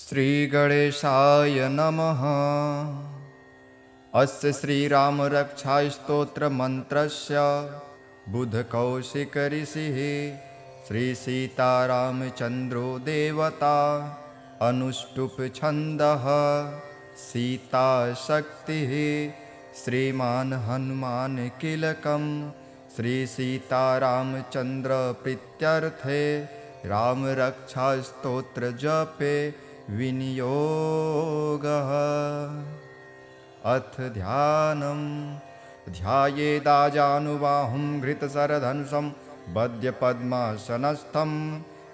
श्रीगणेशाय नमः। अस्य श्रीरामरक्षास्तोत्रमन्त्रस्य बुधकौशिकऋषिः श्रीसीतारामचन्द्रो देवता अनुष्टुप् छन्दः सीताशक्तिः श्रीमान् हनुमान् कीलकम् श्रीसीतारामचन्द्रप्रीत्यर्थे रामरक्षास्तोत्रजपे विनियोगः। अथ ध्यानम्। ध्यायेदाजानुबाहुं घृतशरधनुषं वद्यपद्मासनस्थं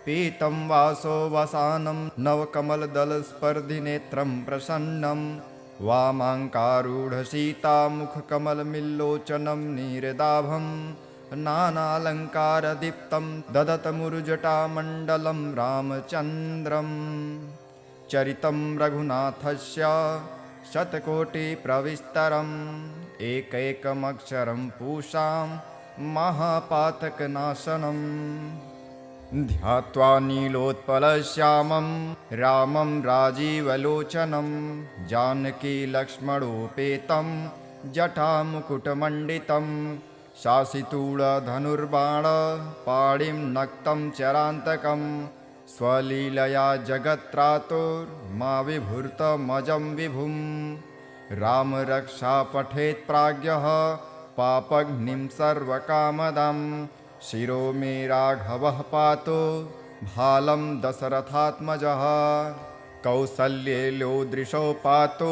पीतं वासो वसानं नवकमलदलस्पर्धिनेत्रं प्रसन्नं वामाङ्कारूढसीतामुखकमलमिल्लोचनं नीरदाभं नानालङ्कारदीप्तं ददतमुरुजटामण्डलं रामचन्द्रम्। चरितं रघुनाथस्य शतकोटिप्रविस्तरम् एकैकमक्षरं पूषां महापातकनाशनम्। ध्यात्वा नीलोत्पलश्यामं रामं राजीवलोचनं जानकीलक्ष्मणोपेतं जटामुकुटमण्डितं शासितूढधनुर्बाणपाणिं नक्तं चरान्तकं स्वलीलया जगत्त्रातुर्मा विभूर्तमजं विभुं। रामरक्षा पठेत् प्राज्ञः पापघ्निं सर्वकामदं शिरो मे राघवः पातु भालं दशरथात्मजः। कौसल्येयो दृशो पातु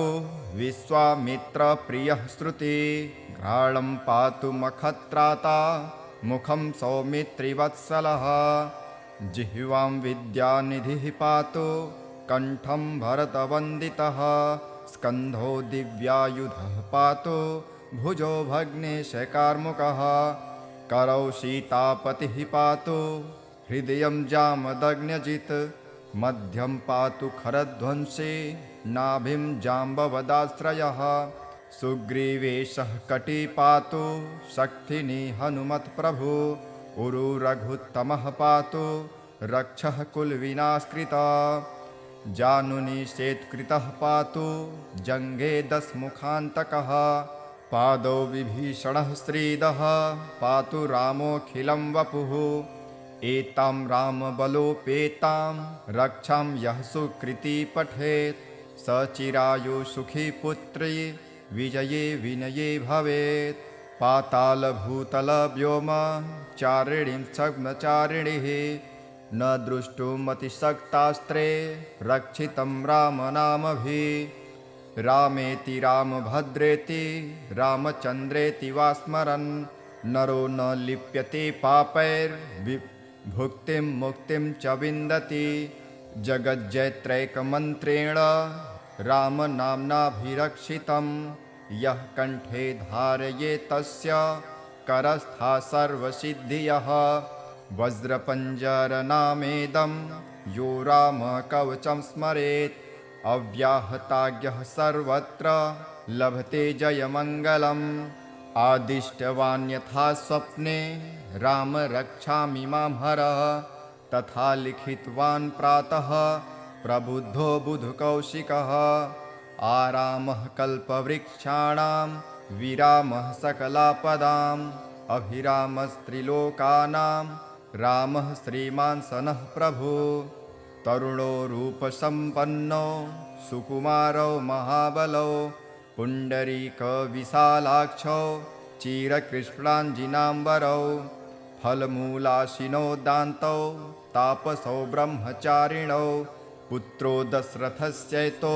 विश्वामित्रप्रियः श्रुति घ्राणं पातु मखत्राता मुखं सौमित्रिवत्सलः। जिह्वां विद्यानिधिः पातु कण्ठं भरतवन्दितः स्कन्धो दिव्यायुधः पातु भुजो भग्नेशकार्मुकः। करौ सीतापतिः पातु हृदयं जामदग्न्यजित् मध्यं पातु खरध्वंसी नाभिं जाम्बवदाश्रयः। सुग्रीवेशः कटी पातु शक्तिनी हनुमत्प्रभु उरु रघुत्तमः पातु रक्षः कुलविनाशकृता। जानुनी शेत्कृतः पातु जङ्घे दशमुखान्तकः पादौ विभीषणः श्रीदः पातु रामोऽखिलं वपुः। एतां रामबलोपेतां रक्षां यः सुकृती पठेत् स चिरायु सुखी पुत्री विजये विनये भवेत्। पातालभूतलव्योम चारिणीं छद्मचारिणीः न द्रष्टुमतिशक्तास्त्रे रक्षितं रामनामभिः। रामेति रामभद्रेति रामचन्द्रेति वा स्मरन् नरो न लिप्यते पापैर्भुक्तिं मुक्तिं च विन्दति। जगज्जयत्रैकमन्त्रेण रामनाम्नाभिरक्षितं यः कण्ठे धारयेत् तस्य करस्था सर्वसिद्धियः। वज्रपञ्जरनामेदं यो रामकवचं स्मरेत् अव्याहताज्ञः सर्वत्र लभते जयमङ्गलम्। आदिष्टवान् यथा स्वप्ने राम रक्षामि मां हरः तथा लिखितवान् प्रातः प्रबुद्धो बुधकौशिकः। आरामः कल्पवृक्षाणां विरामः सकलापदाम् अभिरामस्त्रिलोकानां रामः श्रीमान् सनः प्रभु। तरुणो रूपसम्पन्नो सुकुमारो महाबलो पुण्डरीकविशालाक्षो चिरकृष्णाञ्जिनाम्बरौ फलमूलाशिनो दान्तौ तापसौ ब्रह्मचारिणौ पुत्रो दशरथस्यैतो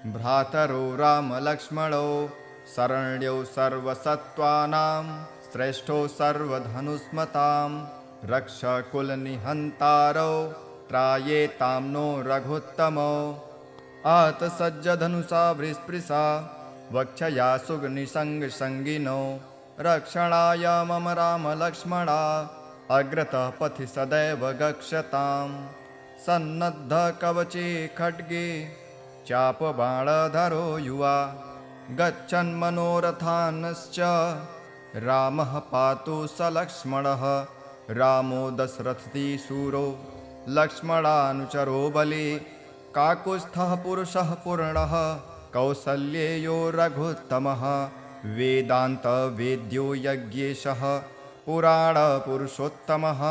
भ्रातरो रामलक्ष्मणौ शरण्यो सर्वसत्त्वानां श्रेष्ठो सर्वधनुष्मतां रक्षकुलनिहन्तारौ त्रायेतां नो रघुत्तमो। आतसज्जधनुषा वृष्पृशा वक्षया सुगनिसङ्गसङ्गिनो रक्षणाय मम रामलक्ष्मणा अग्रतः पथि सदैव गच्छतां। सन्नद्धकवचे खड्गे चापबाणधरो युवा गच्छन्मनोरथानश्च रामः पातु स लक्ष्मणः। रामो दशरथी शूरो लक्ष्मणानुचरो बली काकुत्स्थः पुरुषः पूर्णः कौसल्येयो रघुत्तमः वेदान्तवेद्यो यज्ञेशः पुराणपुरुषोत्तमः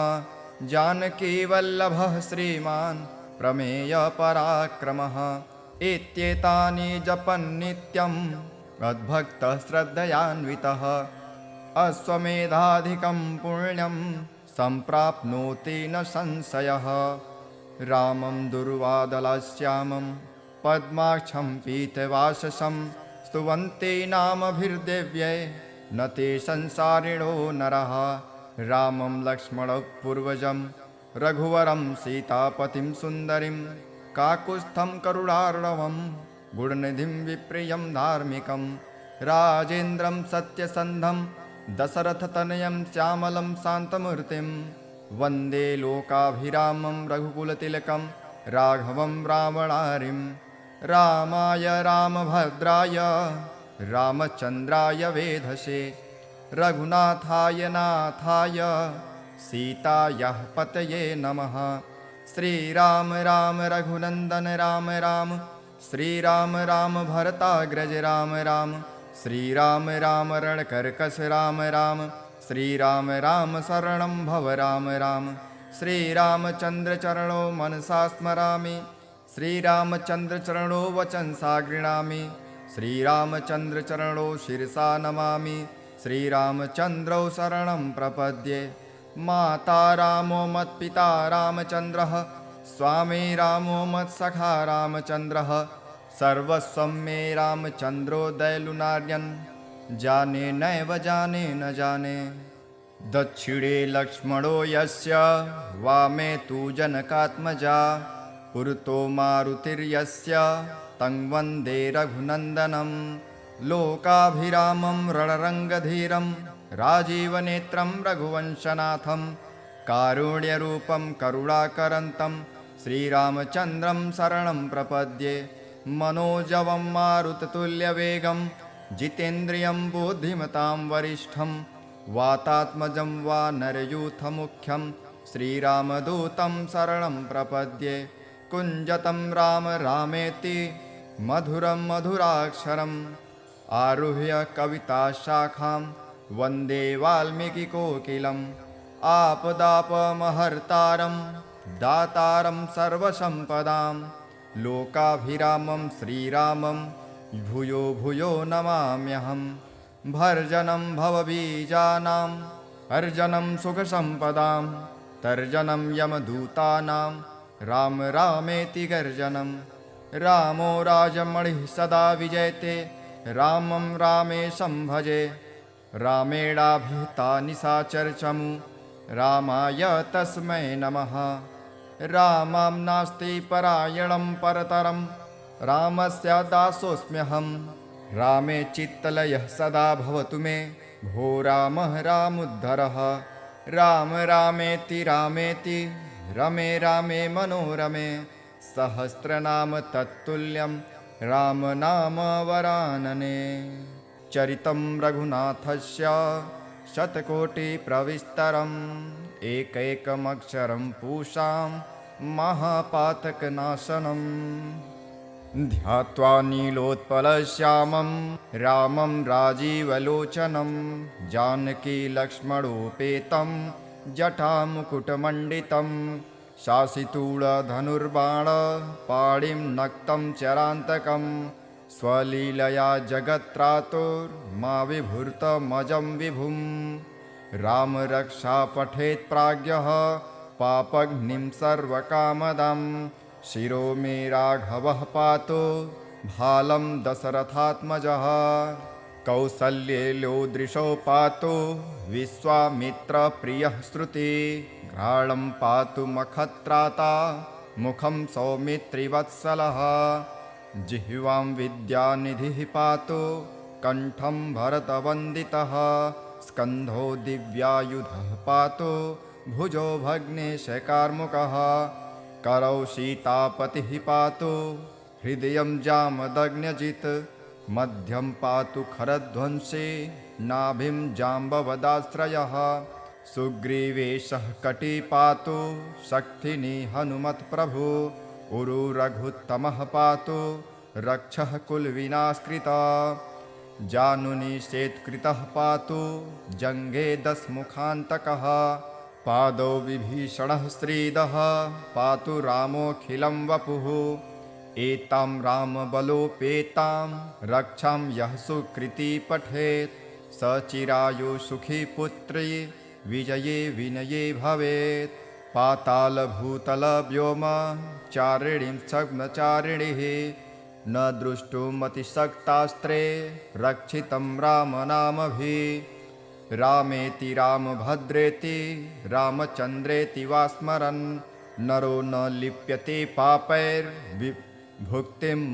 जानकीवल्लभः श्रीमान् प्रमेयपराक्रमः इत्येतानि जपन्नित्यं मद्भक्तः श्रद्धयान्वितः अश्वमेधाधिकं पुण्यं सम्प्राप्नोति न संशयः रामं दुर्वादलश्यामं पद्माक्षं पीतवाससं स्तुवन्ते नामभिर्दिव्ये न ते संसारिणो नरः रामं लक्ष्मणपूर्वजं रघुवरं सीतापतिं सुन्दरीं काकुत्स्थं करुणार्णवं गुणनिधिं विप्रियं धार्मिकं राजेन्द्रं सत्यसन्धं दशरथतनयं श्यामलं शान्तमूर्तिं वन्दे लोकाभिरामं रघुकुलतिलकं राघवं रावणारिं रामाय रामभद्राय रामचन्द्राय वेधसे रघुनाथाय नाथाय सीतायाः पतये नमः श्रीराम राम रघुनन्दन राम राम श्रीराम राम भरताग्रज राम राम श्रीराम राम रणकर्कश राम राम श्रीराम राम शरणं भव राम राम श्रीरामचन्द्रचरणो मनसा स्मरामि श्रीरामचन्द्रचरणो वचनसा गृह्णामि श्रीरामचन्द्रचरणो शिरसा नमामि श्रीरामचन्द्रौ शरणं प्रपद्ये माता रामो मत्पिता रामचन्द्रः स्वामी रामो मत्सखा रामचन्द्रः सर्वस्वं मे रामचन्द्रो दयालुनार्यन् जाने नैव जाने न जाने दक्षिणे लक्ष्मणो यस्य वामे तु जनकात्मजा पुरतो मारुतिर्यस्य तं वन्दे रघुनन्दनं लोकाभिरामं रणरङ्गधीरं राजीवनेत्रं रघुवंशनाथं कारुण्यरूपं करुणाकरन्तं श्रीरामचन्द्रं शरणं प्रपद्ये मनोजवं मारुततुल्यवेगं जितेन्द्रियं बुद्धिमतां वरिष्ठं वातात्मजं वानरयूथमुख्यं श्रीरामदूतं शरणं प्रपद्ये कुञ्जतं राम रामेति मधुरं मधुराक्षरम् आरुह्य कविताशाखां वन्दे वाल्मीकिकोकिलम् आपदापमहर्तारं दातारं सर्वसम्पदां लोकाभिरामं श्रीरामं भूयो भूयो नमाम्यहम् भर्जनं भवबीजानां अर्जनं सुखसम्पदां तर्जनं यमदूतानां राम रामेति गर्जनं रामो राजमणिः सदा विजयते रामं रामेशं भजे रामेणाभिहिता निशाचरचमु रामाय तस्मै नमः रामं नास्ति परायणं परतरं रामस्य दासोऽस्म्यहं रामे चित्तलयः सदा भवतु मे भो रामः रामुद्धरः राम रामेति रामेति रमे रामे मनोरमे सहस्रनाम तत्तुल्यं राम नाम वरानने चरितं रघुनाथस्य शतकोटिप्रविस्तरम् एकैकमक्षरं पूषां महापातकनाशनम् ध्यात्वा नीलोत्पलश्यामं रामं राजीवलोचनं जानकीलक्ष्मणोपेतं जटामुकुटमण्डितं शासितूढधनुर्बाणपाणिं नक्तं चरान्तकं स्वलीलया जगत्त्रातुर्मा विभूर्तमजं विभुं रामरक्षा पठेत् प्राज्ञः पापघ्निं सर्वकामदं शिरो मे राघवः पातु भालं दशरथात्मजः कौसल्येलो दृशो पातु विश्वामित्रप्रियः श्रुति घ्राणं पातु मखत्राता मुखं सौमित्रिवत्सलः जिह्वां विद्यानिधिः पातु कण्ठं भरतवन्दितः स्कन्धो दिव्यायुधः पातु भुजो भग्नेशकार्मुकः करौ सीतापतिः पातु हृदयं जामदग्न्यजित् मध्यं पातु खरध्वंसी नाभिं जाम्बवदाश्रयः सुग्रीवेशः कटी पातु शक्तिनी हनुमत्प्रभु उरुरघुत्तमः पातु रक्षः कुलविनाशकृता जानुनिषेत्कृतः पातु जङ्गे दशमुखान्तकः पादौ विभीषणः श्रीदः पातु रामोऽखिलं वपुः एतां रामबलोपेतां रक्षां यः सुकृती पठेत् स चिरायु सुखी पुत्री विजये विनये भवेत् पातालभूतलव्योम चारिणीं छग्मचारिणीः न दृष्टुमतिशक्तास्त्रे रक्षितं रामनामभिः रामेति रामभद्रेति रामचन्द्रेति वा स्मरन् नरो न लिप्यते पापैर्भुक्तिं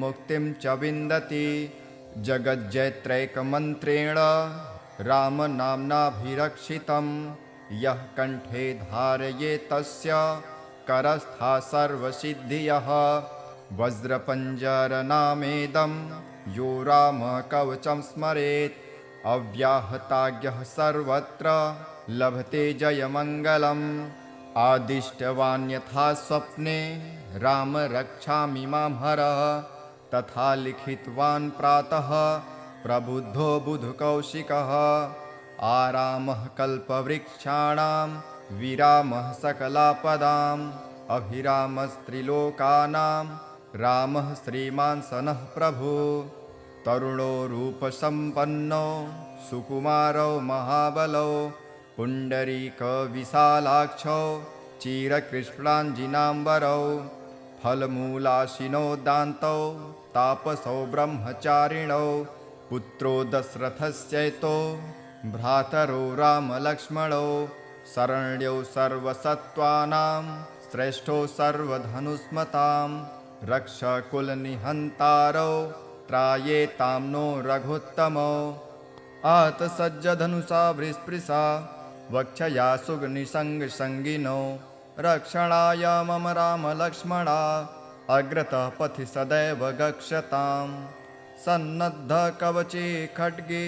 मुक्तिं च विन्दति जगज्जैत्रैकमन्त्रेण रामनाम्नाभिरक्षितं यः कण्ठे धारये तस्य करस्था सर्वसिद्धियः वज्रपञ्जरनामेदं यो रामकवचं स्मरेत् अव्याहताज्ञः सर्वत्र लभते जयमङ्गलम् आदिष्टवान् यथा स्वप्ने राम रक्षामि मां हरः तथा लिखितवान् प्रातः प्रबुद्धो बुधकौशिकः आरामः कल्पवृक्षाणां विरामः सकलापदाम् अभिरामस्त्रिलोकानां रामः श्रीमान् सनः प्रभु तरुणो रूपसम्पन्नो सुकुमारो महाबलो पुण्डरीकविशालाक्षौ चिरकृष्णाञ्जिनाम्बरौ फलमूलाशिनो दान्तौ तापसौ ब्रह्मचारिणौ पुत्रो दशरथस्यैतो भ्रातरो रामलक्ष्मणौ शरण्यौ सर्वसत्त्वानां श्रेष्ठो सर्वधनुस्मतां रक्षकुलनिहन्तारौ त्रायेतां नो रघुत्तमौ आतसज्जधनुषा वृस्पृशा वक्षया सुगनिसङ्गसङ्गिनौ रक्षणाय मम रामलक्ष्मणा अग्रतः पथि सदैव गच्छतां सन्नद्धकवचे खड्गे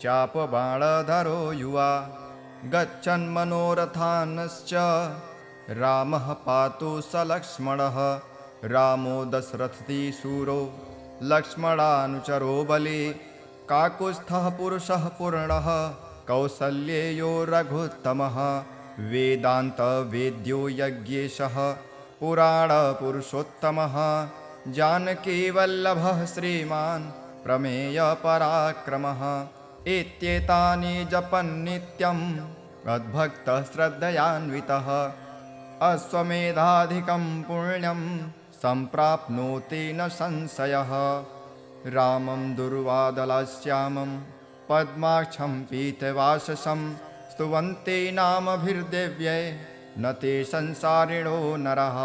चापबाणधरो युवा गच्छन्मनोरथानश्च रामः पातु स लक्ष्मणः रामो दशरथी शूरो लक्ष्मणानुचरो बली काकुत्स्थः पुरुषः पूर्णः कौसल्येयो रघुत्तमः वेदान्तवेद्यो यज्ञेशः पुराणपुरुषोत्तमः जानकीवल्लभः श्रीमान् प्रमेयपराक्रमः एत्येतानि जपन्नित्यं मद्भक्तः श्रद्धयान्वितः अश्वमेधाधिकं पुण्यं सम्प्राप्नोति न संशयः रामं दुर्वादलाश्यामं पद्माक्षं पीतवाससं स्तुवन्ते नामभिर्देव्यै न ते संसारिणो नरः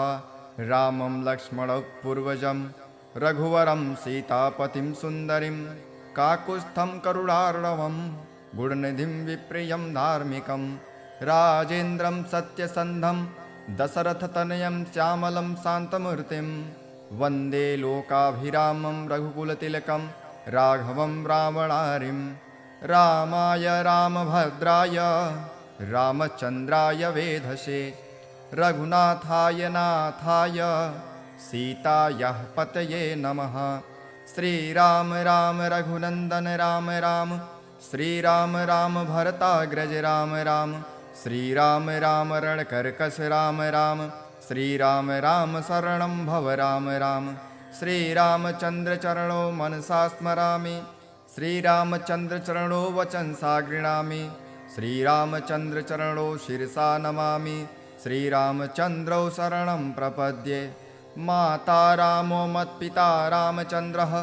रामं लक्ष्मणौ पूर्वजं रघुवरं सीतापतिं सुन्दरीं काकुत्स्थं करुणार्णवं गुणनिधिं विप्रियं धार्मिकं राजेन्द्रं सत्यसन्धं दशरथतनयं श्यामलं शान्तमूर्तिं वन्दे लोकाभिरामं रघुकुलतिलकं राघवं रावणारिं रामाय रामभद्राय रामचन्द्राय वेधसे रघुनाथाय नाथाय सीतायाः पतये नमः श्रीराम राम रघुनन्दन राम राम श्रीराम राम भरताग्रज राम राम श्रीराम राम रणकर्कश राम राम श्रीराम राम शरणं भव राम राम श्रीरामचन्द्रचरणो मनसा स्मरामि श्रीरामचन्द्रचरणो वचनसा गृह्णामि श्रीरामचन्द्रचरणो शिरसा नमामि श्रीरामचन्द्रौ शरणं प्रपद्ये माता रामो मत्पिता रामचन्द्रः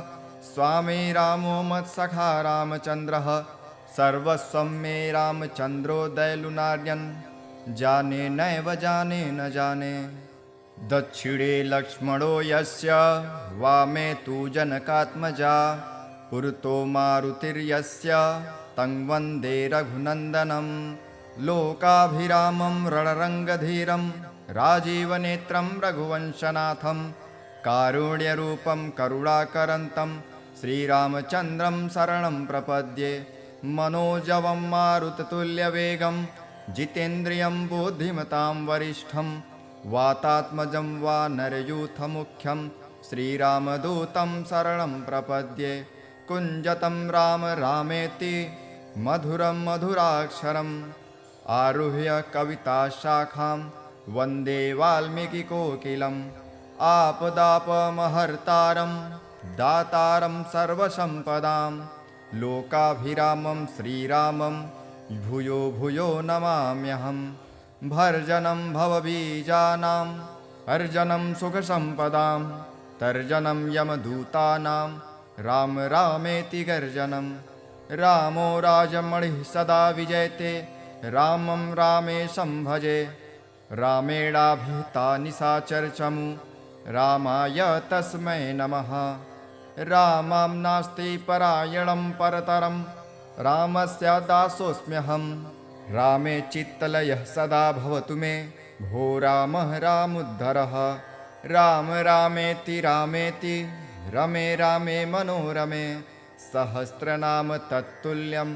स्वामी रामो मत्सखा रामचन्द्रः सर्वस्वं मे रामचन्द्रो दयालुनार्यन् जाने नैव जाने न जाने दक्षिणे लक्ष्मणो यस्य वामे तु जनकात्मजा पुरतो मारुतिर्यस्य तं वन्दे रघुनन्दनं लोकाभिरामं रणरङ्गधीरं राजीवनेत्रं रघुवंशनाथं कारुण्यरूपं करुणाकरन्तं श्रीरामचन्द्रं शरणं प्रपद्ये मनोजवं मारुततुल्यवेगं जितेन्द्रियं बुद्धिमतां वरिष्ठं वातात्मजं वा नरयूथमुख्यं श्रीरामदूतं शरणं प्रपद्ये कुञ्जतं राम रामेति मधुरं मधुराक्षरम् आरुह्य कविताशाखां वन्दे वाल्मीकिकोकिलम् आपदापमहर्तारं दातारं सर्वसम्पदां लोकाभिरामं श्रीरामं भूयो भूयो नमाम्यहं भर्जनं भवबीजानाम् अर्जनं सुखसम्पदां तर्जनं यमदूतानां राम रामेति गर्जनं रामो राजमणिः सदा विजयते रामं रामेशं भजे रामेणाभिहिता निशाचरचमु रामाय तस्मै नमः रामं नास्ति परायणं परतरं रामस्य दासोऽस्म्यहं रामे चित्तलयः सदा भवतु मे भो रामः रामुद्धरः राम रामेति रामेति रमे रामे मनोरमे सहस्रनाम तत्तुल्यं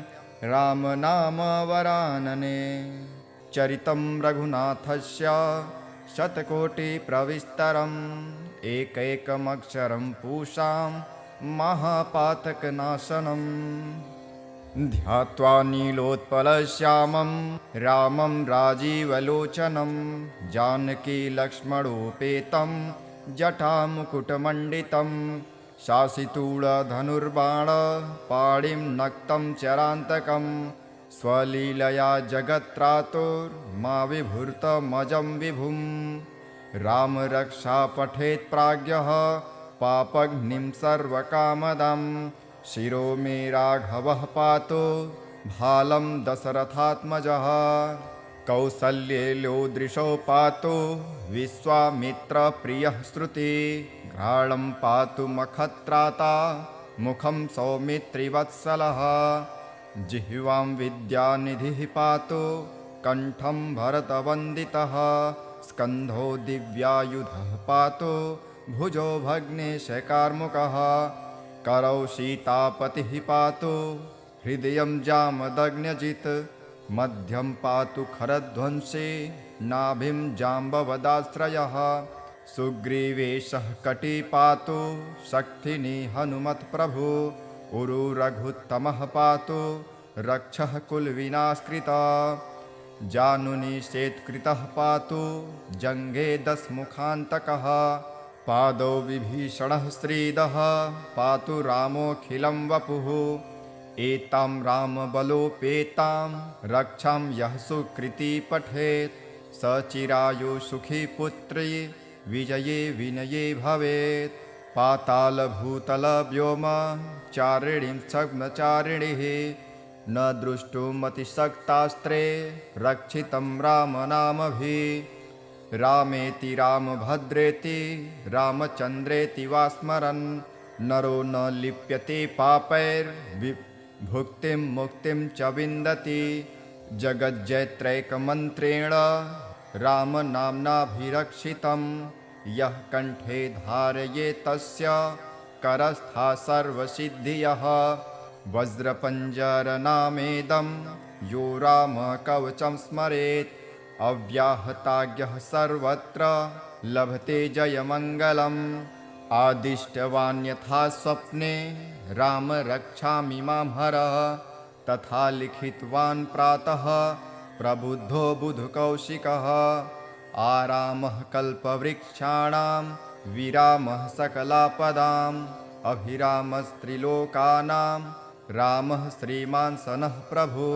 राम नाम वरानने चरितं रघुनाथस्य शतकोटिप्रविस्तरम् एकैकमक्षरं पूषां महापातकनाशनम् ध्यात्वा नीलोत्पलश्यामं रामं राजीवलोचनं जानकीलक्ष्मणोपेतं जटामुकुटमण्डितं शासितूढधनुर्बाणपाणिं नक्तं चरान्तकं स्वलीलया जगत्त्रातुर्मा विभूर्तमजं विभुं राम रक्षा पठेत् प्राज्ञः पापघ्निं सर्वकामदं शिरो मे राघवः पातु भालं दशरथात्मजः कौसल्येलो दृशो पातु विश्वामित्रप्रियः श्रुति घ्राणं पातु मखत्राता मुखं सौमित्रिवत्सलः जिह्वां विद्यानिधिः पातु कण्ठं भरतवन्दितः स्कन्धो दिव्यायुधः पातु भुजो भग्नेशकार्मुकः करौ सीतापतिः पातु हृदयं जामदग्न्यजित् मध्यं पातु खरध्वंसी नाभिं जाम्बवदाश्रयः सुग्रीवेशः कटी पातु शक्तिनी हनुमत्प्रभु उरु रघुत्तमः पातु रक्षः कुलविनाशकृता जानुनी शेत्कृतः पातु जङ्गे दशमुखान्तकः पादौ विभीषणः श्रीदः पातु रामोऽखिलं वपुः एतां रामबलोपेतां रक्षां यः सुकृती पठेत् स चिरायु सुखी पुत्री विजये विनये भवेत् पातालभूतलव्योम चारिणीं छद्मचारिणीः न द्रष्टुमतिशक्तास्त्रे रक्षितं रामनामभिः रामेति रामभद्रेति रामचन्द्रेति वा स्मरन् नरो न लिप्यते पापैर्भुक्तिं मुक्तिं च विन्दति जगज्जयत्रैकमन्त्रेण रामनाम्नाभिरक्षितं यः कण्ठे धारये तस्य करस्था सर्वसिद्धियः वज्रपञ्जरनामेदं यो रामकवचं स्मरेत् अव्याहताज्ञः सर्वत्र लभते जयमङ्गलम् आदिष्टवान् यथा स्वप्ने राम रक्षामि मां हरः तथा लिखितवान् प्रातः प्रबुद्धो बुधकौशिकः आरामः कल्पवृक्षाणां विरामः सकलापदाम् अभिरामस्त्रिलोकानां रामः श्रीमान् सनः प्रभु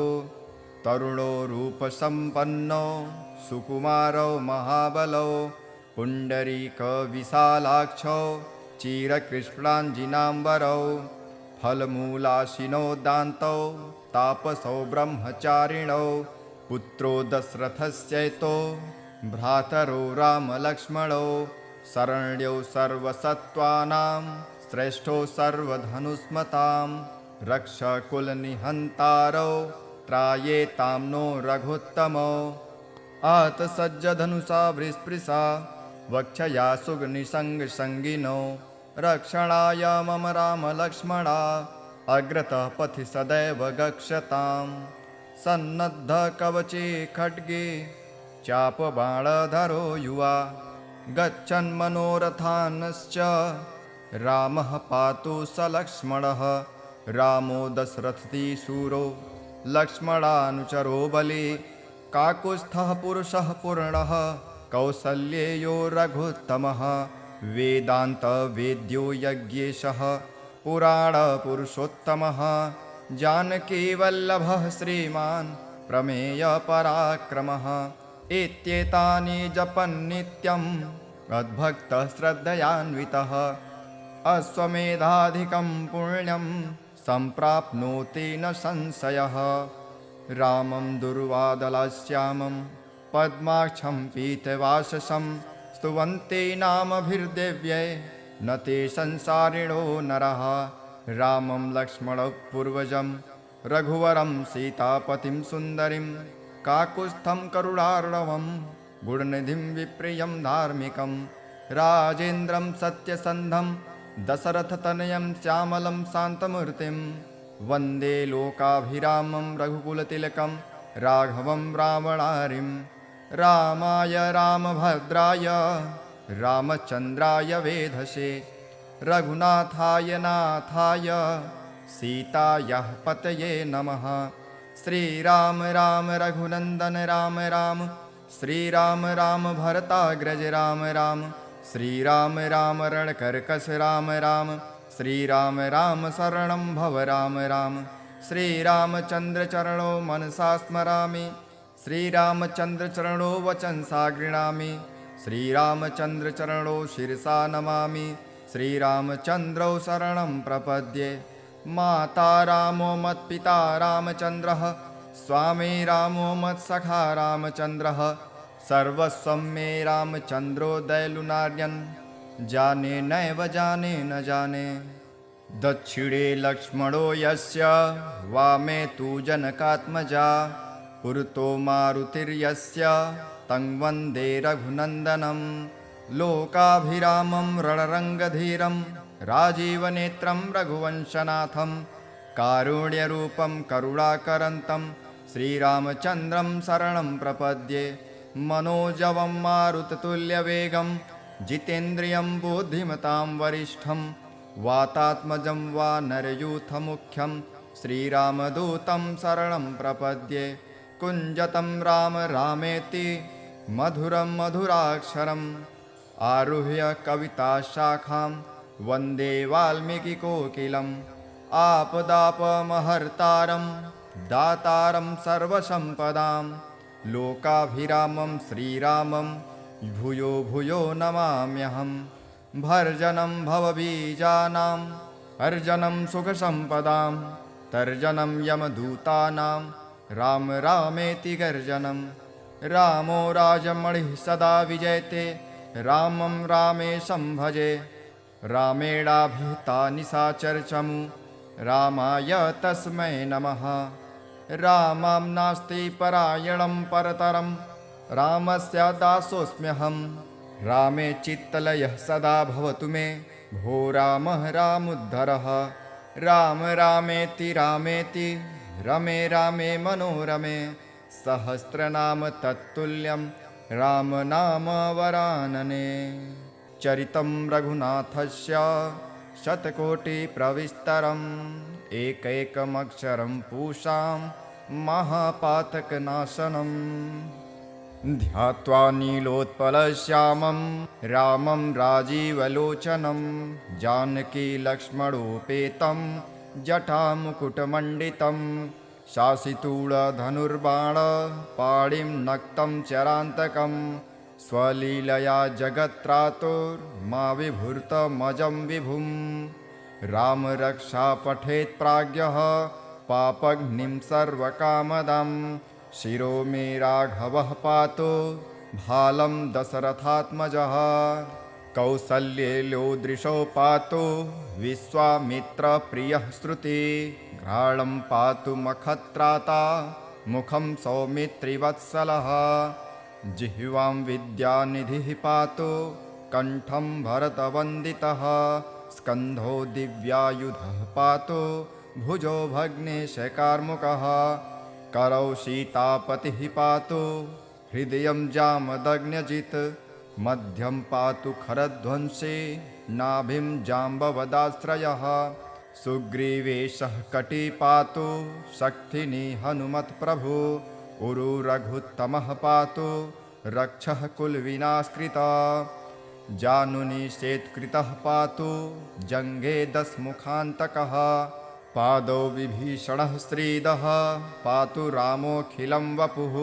तरुणो रूपसम्पन्नो सुकुमारो महाबलो पुण्डरीकविशालाक्षो चिरकृष्णाञ्जिनाम्बरौ फलमूलाशिनो दान्तौ तापसौ ब्रह्मचारिणौ पुत्रो दशरथस्यैतो भ्रातरो रामलक्ष्मणौ शरण्यो सर्वसत्त्वानां श्रेष्ठो सर्वधनुस्मतां रक्षकुलनिहन्तारौ त्रायेतां नो रघुत्तमौ आतसज्जधनुषा वृस्पृशा वक्षया सुगनिसङ्गसङ्गिनौ रक्षणाय मम रामलक्ष्मणा अग्रतः पथि सदैव गच्छतां सन्नद्धकवचे खड्गे चापबाणधरो युवा गच्छन्मनोरथानश्च रामः पातु स लक्ष्मणः रामो दशरथी शूरो लक्ष्मणानुचरो बली काकुत्स्थः पुरुषः पूर्णः कौसल्येयो रघुत्तमः वेदान्तवेद्यो यज्ञेशः पुराणपुरुषोत्तमः जानकीवल्लभः श्रीमान् प्रमेयपराक्रमः इत्येतानि जपन्नित्यं मद्भक्तः श्रद्धयान्वितः अश्वमेधाधिकं पुण्यं सम्प्राप्नोति न संशयः रामं दुर्वादलश्यामं पद्माक्षं पीतवाससं स्तुवन्ते नामभिर्देव्यै न ते संसारिणो नरः रामं लक्ष्मणपूर्वजं रघुवरं सीतापतिं सुन्दरीं काकुत्स्थं करुणार्णवं गुणनिधिं विप्रियं धार्मिकं राजेन्द्रं सत्यसन्धं दशरथतनयं श्यामलं शान्तमूर्तिं वन्दे लोकाभिरामं रघुकुलतिलकं राघवं रावणारिं रामाय रामभद्राय रामचन्द्राय वेधसे रघुनाथाय नाथाय सीतायाः पतये नमः श्रीराम राम रघुनन्दन राम राम श्रीराम राम भरताग्रज राम राम श्रीराम राम रणकर्कश राम राम श्रीराम राम शरणं भव राम राम श्रीरामचन्द्रचरणो मनसा स्मरामि श्रीरामचन्द्रचरणो वचनसा गृह्णामि श्रीरामचन्द्रचरणो शिरसा नमामि श्रीरामचन्द्रौ शरणं प्रपद्ये माता रामो मत्पिता रामचन्द्रः स्वामी रामो मत्सखा रामचन्द्रः सर्वस्वं मे रामचन्द्रो दयलुनार्यन् जाने नैव जाने न जाने दक्षिणे लक्ष्मणो यस्य वामे तु जनकात्मजा पुरतो मारुतिर्यस्य तं वन्दे रघुनन्दनं लोकाभिरामं रणरङ्गधीरं राजीवनेत्रं रघुवंशनाथं कारुण्यरूपं करुणाकरन्तं श्रीरामचन्द्रं शरणं प्रपद्ये मनोजवं मारुततुल्यवेगं जितेन्द्रियं बुद्धिमतां वरिष्ठं वातात्मजं वानरयूथमुख्यं श्रीरामदूतं शरणं प्रपद्ये कुञ्जतं राम रामेति मधुरं मधुराक्षरम् आरुह्य कविताशाखां वन्दे वाल्मीकिकोकिलम् आपदापमहर्तारं दातारं सर्वसम्पदां लोकाभिरामं श्रीरामं भूयो भूयो नमाम्यहम् भर्जनं भवबीजानां अर्जनं सुखसम्पदां तर्जनं यमदूतानां राम रामेति गर्जनं रामो राजमणिः सदा विजयते रामं रामेशं भजे रामेणाभिहिता निशाचरचमु रामाय तस्मै नमः रामं नास्ति परायणं परतरं रामस्य दासोऽस्म्यहं रामे चित्तलयः सदा भवतु मे भो रामः रामुद्धरः राम रामेति रामेति रमे रामे मनोरमे सहस्रनाम तत्तुल्यं राम नाम वरानने चरितं रघुनाथस्य शतकोटिप्रविस्तरम् एकैकमक्षरं पूषां महापातकनाशनम् ध्यात्वा नीलोत्पलश्यामं रामं राजीवलोचनं जानकीलक्ष्मणोपेतं जटामुकुटमण्डितं शासितूढधनुर्बाणपाणिं नक्तं चरान्तकं स्वलीलया जगत्त्रातुर्मा विभूर्तमजं विभुं राम रक्षा पठेत् प्राज्ञः पापघ्निं सर्वकामदं शिरो मे राघवः पातु भालं दशरथात्मजः कौसल्येयो दृशो पातु विश्वामित्रप्रियः श्रुति घ्राणं पातु मखत्राता मुखं सौमित्रिवत्सलः जिह्वां विद्यानिधिः पातु कण्ठं भरतवन्दितः स्कन्धो दिव्यायुधः पातु भुजो भग्नेशकार्मुकः करौ सीतापतिः पातु हृदयं जामदग्न्यजित् मध्यं पातु खरध्वंसे नाभिं जाम्बवदाश्रयः सुग्रीवेशः कटी पातु शक्तिनी हनुमत्प्रभु उरु रघुत्तमः पातु रक्षः कुलविनाशकृता जानुनी शेत्कृतः पातु जङ्घे दशमुखान्तकः पादौ विभीषणः श्रीदः पातु रामोऽखिलं वपुः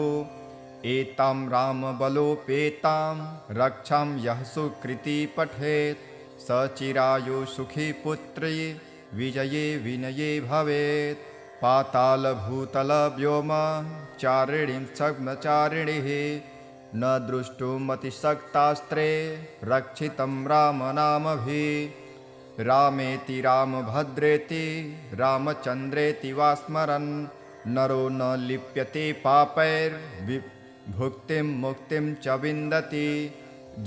एतां रामबलोपेतां रक्षां यः सुकृती पठेत् स चिरायु सुखी पुत्री विजये विनये भवेत् पातालभूतलव्योम चारिणीं छद्मचारिणीः न दृष्टुमतिशक्तास्त्रे रक्षितं रामनामभिः रामेति रामभद्रेति रामचन्द्रेति वा स्मरन् नरो न लिप्यते पापैर्भुक्तिं मुक्तिं च विन्दति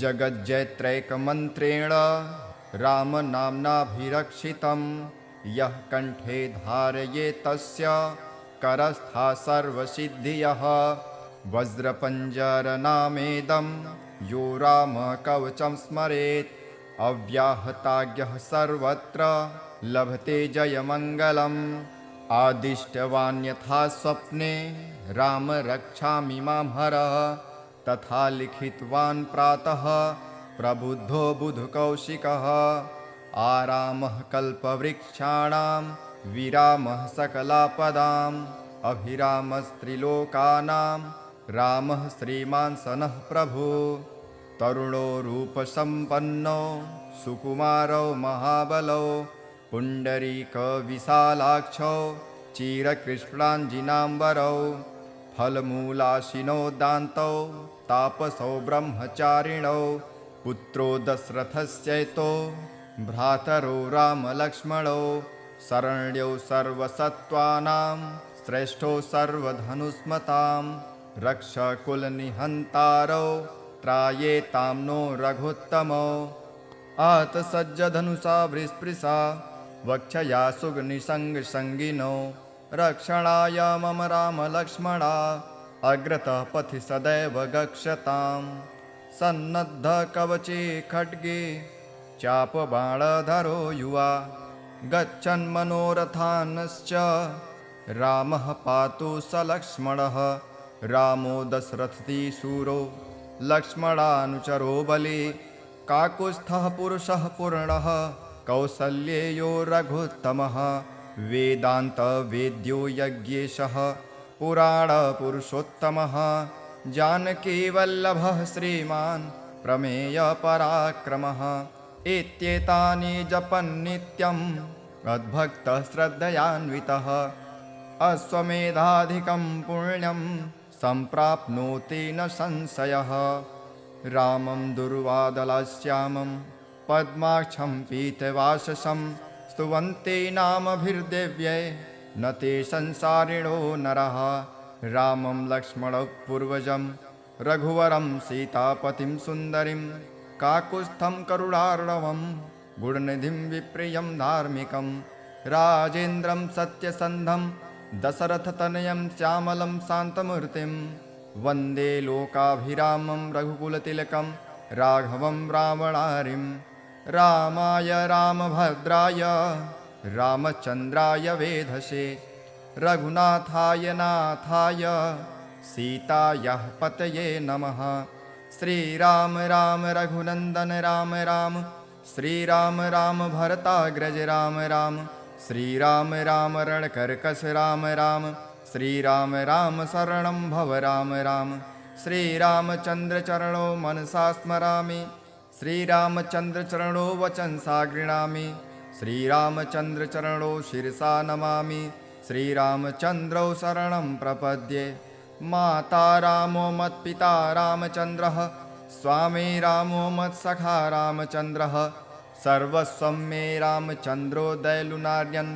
जगज्जैत्रैकमन्त्रेण रामनाम्नाभिरक्षितं यः कण्ठे धारये तस्य करस्था सर्वसिद्धियः वज्रपञ्जरनामेदं यो रामकवचं स्मरेत् अव्याहताज्ञः सर्वत्र लभते जयमङ्गलम् आदिष्टवान् यथा स्वप्ने राम रक्षामि मां हरः तथा लिखितवान् प्रातः प्रबुद्धो बुधकौशिकः आरामः कल्पवृक्षाणां विरामः सकलापदाम् अभिरामस्त्रिलोकानां रामः श्रीमान् सनः प्रभु तरुणो रूपसम्पन्नो सुकुमारो महाबलो पुण्डरीकविशालाक्षौ चिरकृष्णाञ्जिनाम्बरौ फलमूलाशिनो दान्तौ तापसौ ब्रह्मचारिणौ पुत्रो दशरथस्यैतो भ्रातरो रामलक्ष्मणौ शरण्यौ सर्वसत्त्वानां श्रेष्ठो सर्वधनुस्मतां रक्षकुलनिहन्तारौ त्रायेतां नो रघुत्तमो आतसज्जधनुषा वृस्पृशा वक्षया सुगनिसङ्गसङ्गिनो रक्षणाय मम रामलक्ष्मणा अग्रतः पथि सदैव गच्छतां सन्नद्धकवचे खड्गे चापबाणधरो युवा गच्छन्मनोरथानश्च रामः पातु स लक्ष्मणः रामो दशरथी शूरो लक्ष्मणानुचरो बले काकुत्स्थः पुरुषः पूर्णः कौसल्येयो रघुत्तमः वेदान्तवेद्यो यज्ञेशः पुराणपुरुषोत्तमः जानकीवल्लभः श्रीमान् प्रमेयपराक्रमः एत्येतानि जपन्नित्यम् मद्भक्तः श्रद्धयान्वितः अश्वमेधाधिकं पुण्यं सम्प्राप्नोति न संशयः रामं दुर्वादलाश्यामं पद्माक्षं पीतवाससं स्तुवन्ते नामभिर्देव्यै न ते संसारिणो नरः रामं लक्ष्मणं पूर्वजं रघुवरं सीतापतिं सुन्दरीं काकुत्स्थं करुणार्णवं गुणनिधिं विप्रियं धार्मिकं राजेन्द्रं सत्यसन्धं दशरथतनयं श्यामलं शान्तमूर्तिं वन्दे लोकाभिरामं रघुकुलतिलकं राघवं रावणारिं रामाय रामभद्राय रामचन्द्राय वेधसे रघुनाथाय नाथाय सीतायाः पतये नमः श्रीराम राम रघुनन्दन राम राम श्रीराम राम भरताग्रज राम राम श्रीराम राम रणकर्कश राम राम श्रीराम राम शरणं भव राम राम श्रीरामचन्द्रचरणो मनसा स्मरामि श्रीरामचन्द्रचरणो वचनसा गृह्णामि श्रीरामचन्द्रचरणो शिरसा नमामि श्रीरामचन्द्रौ शरणं प्रपद्ये माता रामो मत्पिता रामचन्द्रः स्वामी रामो मत्सखा रामचन्द्रः सर्वस्वं मे रामचन्द्रो दयालुनार्यन्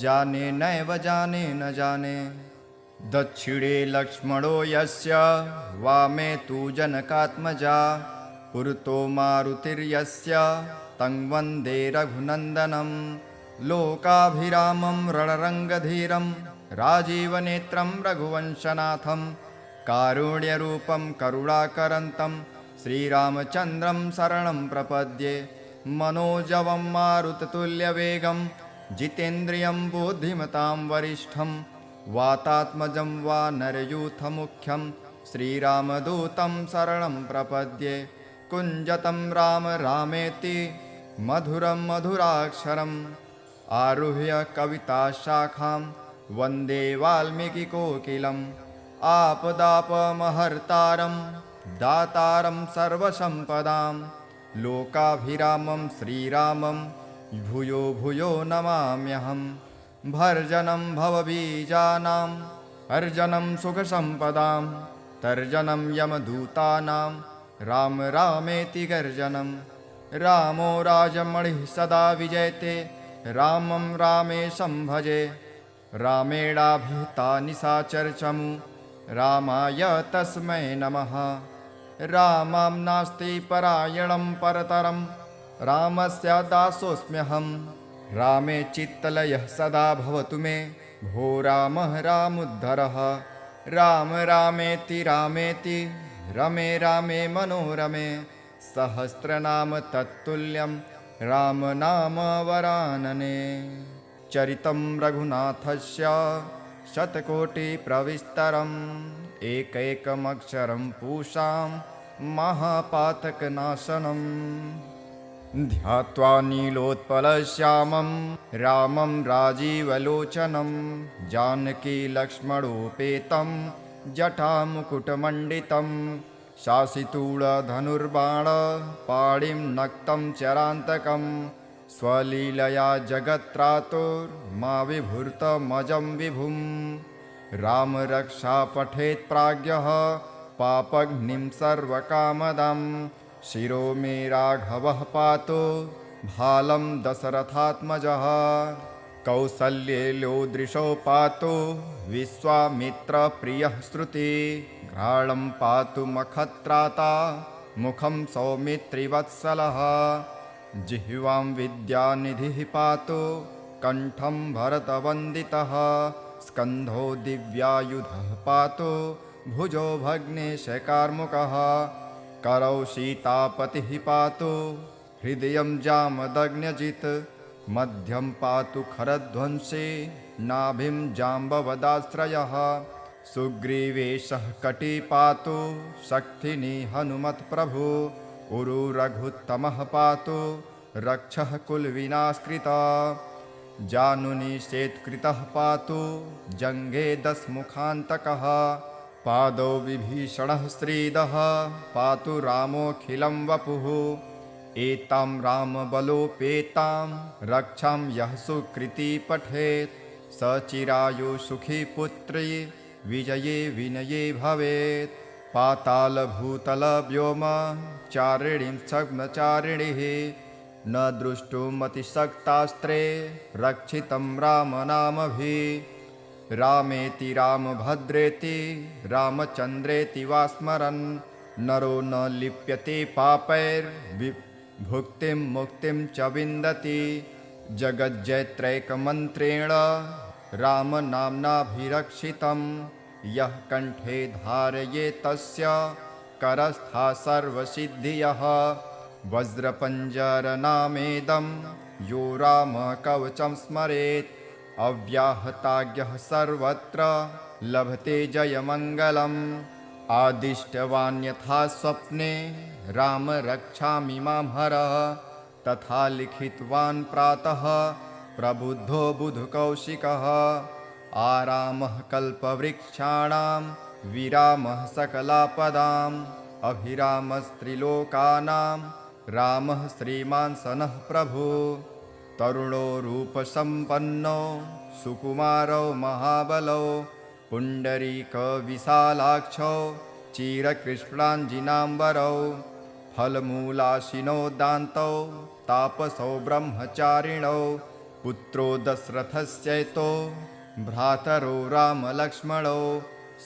जाने नैव जाने न जाने दक्षिणे लक्ष्मणो यस्य वामे तु जनकात्मजा पुरतो मारुतिर्यस्य तं वन्दे रघुनन्दनं लोकाभिरामं रणरङ्गधीरं राजीवनेत्रं रघुवंशनाथं कारुण्यरूपं करुणाकरन्तं श्रीरामचन्द्रं शरणं प्रपद्ये मनोजवं मारुततुल्यवेगं जितेन्द्रियं बुद्धिमतां वरिष्ठं वातात्मजं वानरयूथमुख्यं श्रीरामदूतं शरणं प्रपद्ये कुञ्जतं राम रामेति मधुरं मधुराक्षरम् आरुह्य कविताशाखां वन्दे वाल्मीकिकोकिलम् आपदापमहर्तारं दातारं सर्वसम्पदां लोकाभिरामं श्रीरामं भूयो भूयो नमाम्यहम् भर्जनं भवबीजानां अर्जनं सुखसम्पदां तर्जनं यमदूतानां राम रामेति गर्जनं रामो राजमणिः सदा विजयते रामं रामेशं भजे रामेणाभिहिता निशाचरचमु रामाय तस्मै नमः रामं नास्ति परायणं परतरं रामस्य दासोऽस्म्यहं रामे चित्तलयः सदा भवतु मे भो रामः रामुद्धरः राम रामेति रामेति रमे रामे मनोरमे सहस्रनाम तत्तुल्यं राम नाम वरानने चरितं रघुनाथस्य शतकोटिप्रविस्तरम् एकैकमक्षरं पूषां महापातकनाशनम् ध्यात्वा नीलोत्पलश्यामं रामं राजीवलोचनं जानकीलक्ष्मणोपेतं जटामुकुटमण्डितं शासितूढधनुर्बाणपाणिं नक्तं चरान्तकं स्वलीलया जगत्त्रातुर्मा विभूर्तमजं विभुं राम रक्षा पठेत् प्राज्ञः पापघ्निं सर्वकामदं शिरो मे राघवः पातु भालं दशरथात्मजः कौसल्येलो दृशो पातु विश्वामित्रप्रियः श्रुति घ्राणं पातु मखत्राता मुखं सौमित्रिवत्सलः जिह्वां विद्यानिधिः पातु कण्ठं भरतवन्दितः स्कन्धो दिव्यायुधः पातु भुजो भग्नेशकार्मुकः करौ सीतापतिः पातु हृदयं जामदग्न्यजित् मध्यं पातु खरध्वंसी नाभिं जाम्बवदाश्रयः सुग्रीवेशः कटी पातु शक्तिनी हनुमत्प्रभु उरु रघुत्तमः पातु रक्षः कुलविनाशकृता जानुनी शेत्कृतः पातु जङ्गे दशमुखान्तकः पादौ विभीषणः श्रीदः पातु रामोऽखिलं वपुः एतां रामबलोपेतां रक्षां यः सुकृती पठेत् स चिरायु सुखी पुत्री विजये विनये भवेत् पातालभूतलव्योम चारिणीं छद्मचारिणीः न द्रष्टुमतिशक्तास्त्रे रक्षितं रामनामभिः रामेति रामभद्रेति रामचन्द्रेति वा स्मरन् नरो न लिप्यते पापैर्भुक्तिं मुक्तिं च विन्दति जगज्जैत्रैकमन्त्रेण रामनाम्नाभिरक्षितं यः कण्ठे धारये तस्य करस्था सर्वसिद्धियः वज्रपञ्जरनामेदं यो रामकवचं स्मरेत् अव्याहताज्ञः सर्वत्र लभते जयमङ्गलम् आदिष्टवान्यथा स्वप्ने राम रक्षामि मां हरः तथा लिखितवान् प्रातः प्रबुद्धो बुधकौशिकः आरामः कल्पवृक्षाणां विरामः सकलापदाम् अभिरामस्त्रिलोकानां रामः श्रीमान् सनः प्रभु तरुणो रूपसम्पन्नो सुकुमारो महाबलो पुण्डरीकविशालाक्षो चिरकृष्णाञ्जिनाम्बरौ फलमूलाशिनो दान्तौ तापसौ ब्रह्मचारिणौ पुत्रो दशरथस्यैतो भ्रातरो रामलक्ष्मणौ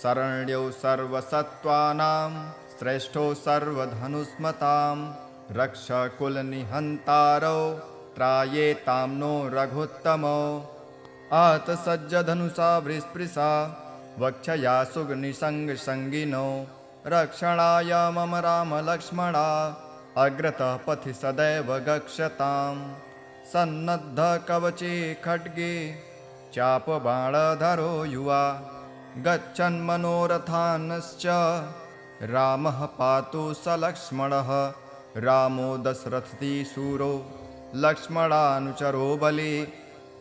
शरण्यौ सर्वसत्त्वानां श्रेष्ठो सर्वधनुस्मतां रक्षकुलनिहन्तारौ त्रायेतां नो रघुत्तमौ आतसज्जधनुषा वृस्पृशा वक्षया सुग्निसङ्गसङ्गिनो रक्षणाय मम रामलक्ष्मणा अग्रतः पथि सदैव गच्छताम् सन्नद्धकवचे खड्गे चापबाणधरो युवा गच्छन्मनोरथानश्च रामः पातु स लक्ष्मणः रामो दशरथी शूरो लक्ष्मणानुचरो बले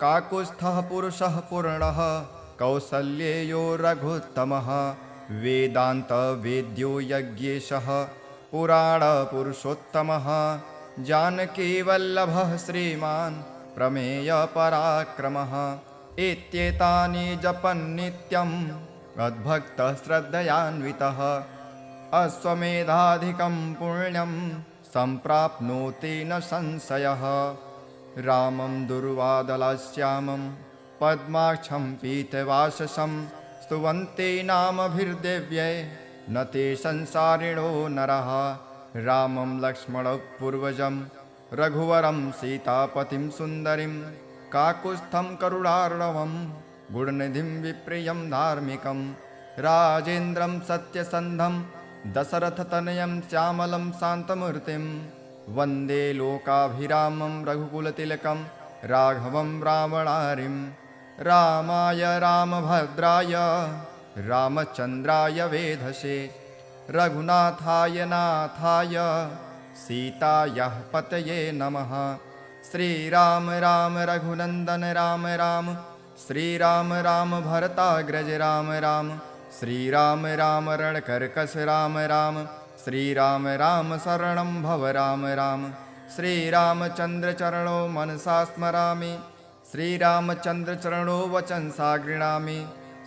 काकुत्स्थः पुरुषः पूर्णः कौसल्येयो रघुत्तमः वेदान्तवेद्यो यज्ञेशः पुराणपुरुषोत्तमः जानकीवल्लभः श्रीमान् प्रमेयपराक्रमः एत्येतानि जपन्नित्यं मद्भक्तः श्रद्धयान्वितः अश्वमेधाधिकं पुण्यं सम्प्राप्नोति न संशयः रामं दुर्वादलाश्यामं पद्माक्षं पीतवाससं स्तुवन्ते नामभिर्देव्यै न ते संसारिणो नरः रामं लक्ष्मणपूर्वजं रघुवरं सीतापतिं सुन्दरीं काकुत्स्थं करुणार्णवं गुणनिधिं विप्रियं धार्मिकं राजेन्द्रं सत्यसन्धं दशरथतनयं श्यामलं शान्तमूर्तिं वन्दे लोकाभिरामं रघुकुलतिलकं राघवं रावणारिं रामाय रामभद्राय रामचन्द्राय वेधसे रघुनाथाय नाथाय सीतायाः पतये नमः श्रीराम राम रघुनन्दन राम राम श्रीराम राम भरताग्रज राम राम श्रीराम राम रणकर्कश राम राम श्रीराम राम शरणं भव राम राम श्रीरामचन्द्रचरणो मनसा स्मरामि श्रीरामचन्द्रचरणो वचनसा गृह्णामि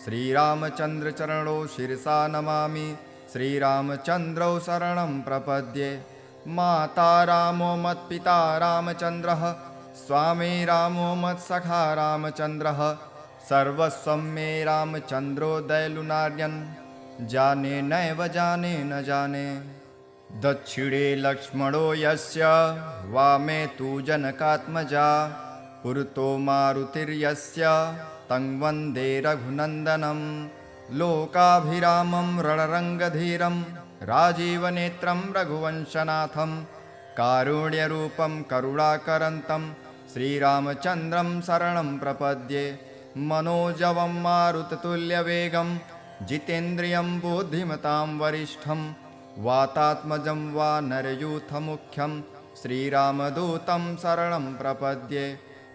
श्रीरामचन्द्रचरणो शिरसा नमामि श्रीरामचन्द्रौ शरणं प्रपद्ये माता रामो मत्पिता रामचन्द्रः स्वामी रामो मत्सखा रामचन्द्रः सर्वस्वं मे रामचन्द्रो दयालुनार्यन् जाने नैव जाने न जाने दक्षिणे लक्ष्मणो यस्य वामे तु जनकात्मजा पुरतो मारुतिर्यस्य तं वन्दे रघुनन्दनं लोकाभिरामं रणरङ्गधीरं राजीवनेत्रं रघुवंशनाथं कारुण्यरूपं करुणाकरन्तं श्रीरामचन्द्रं शरणं प्रपद्ये मनोजवं मारुततुल्यवेगं जितेन्द्रियं बुद्धिमतां वरिष्ठं वातात्मजं वानरयूथमुख्यं श्रीरामदूतं शरणं प्रपद्ये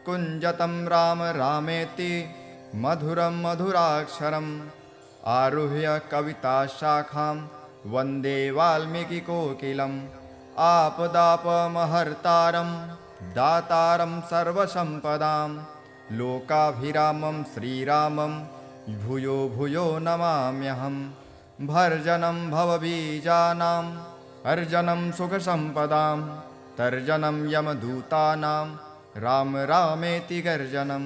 कुञ्जतं राम रामेति मधुरं मधुराक्षरम् आरुह्य कविताशाखां वन्दे वाल्मीकिकोकिलम् आपदापमहर्तारं दातारं सर्वसम्पदां लोकाभिरामं श्रीरामं भूयो भूयो नमाम्यहं भर्जनं भवबीजानाम् अर्जनं सुखसम्पदां तर्जनं यमदूतानां राम रामेति गर्जनं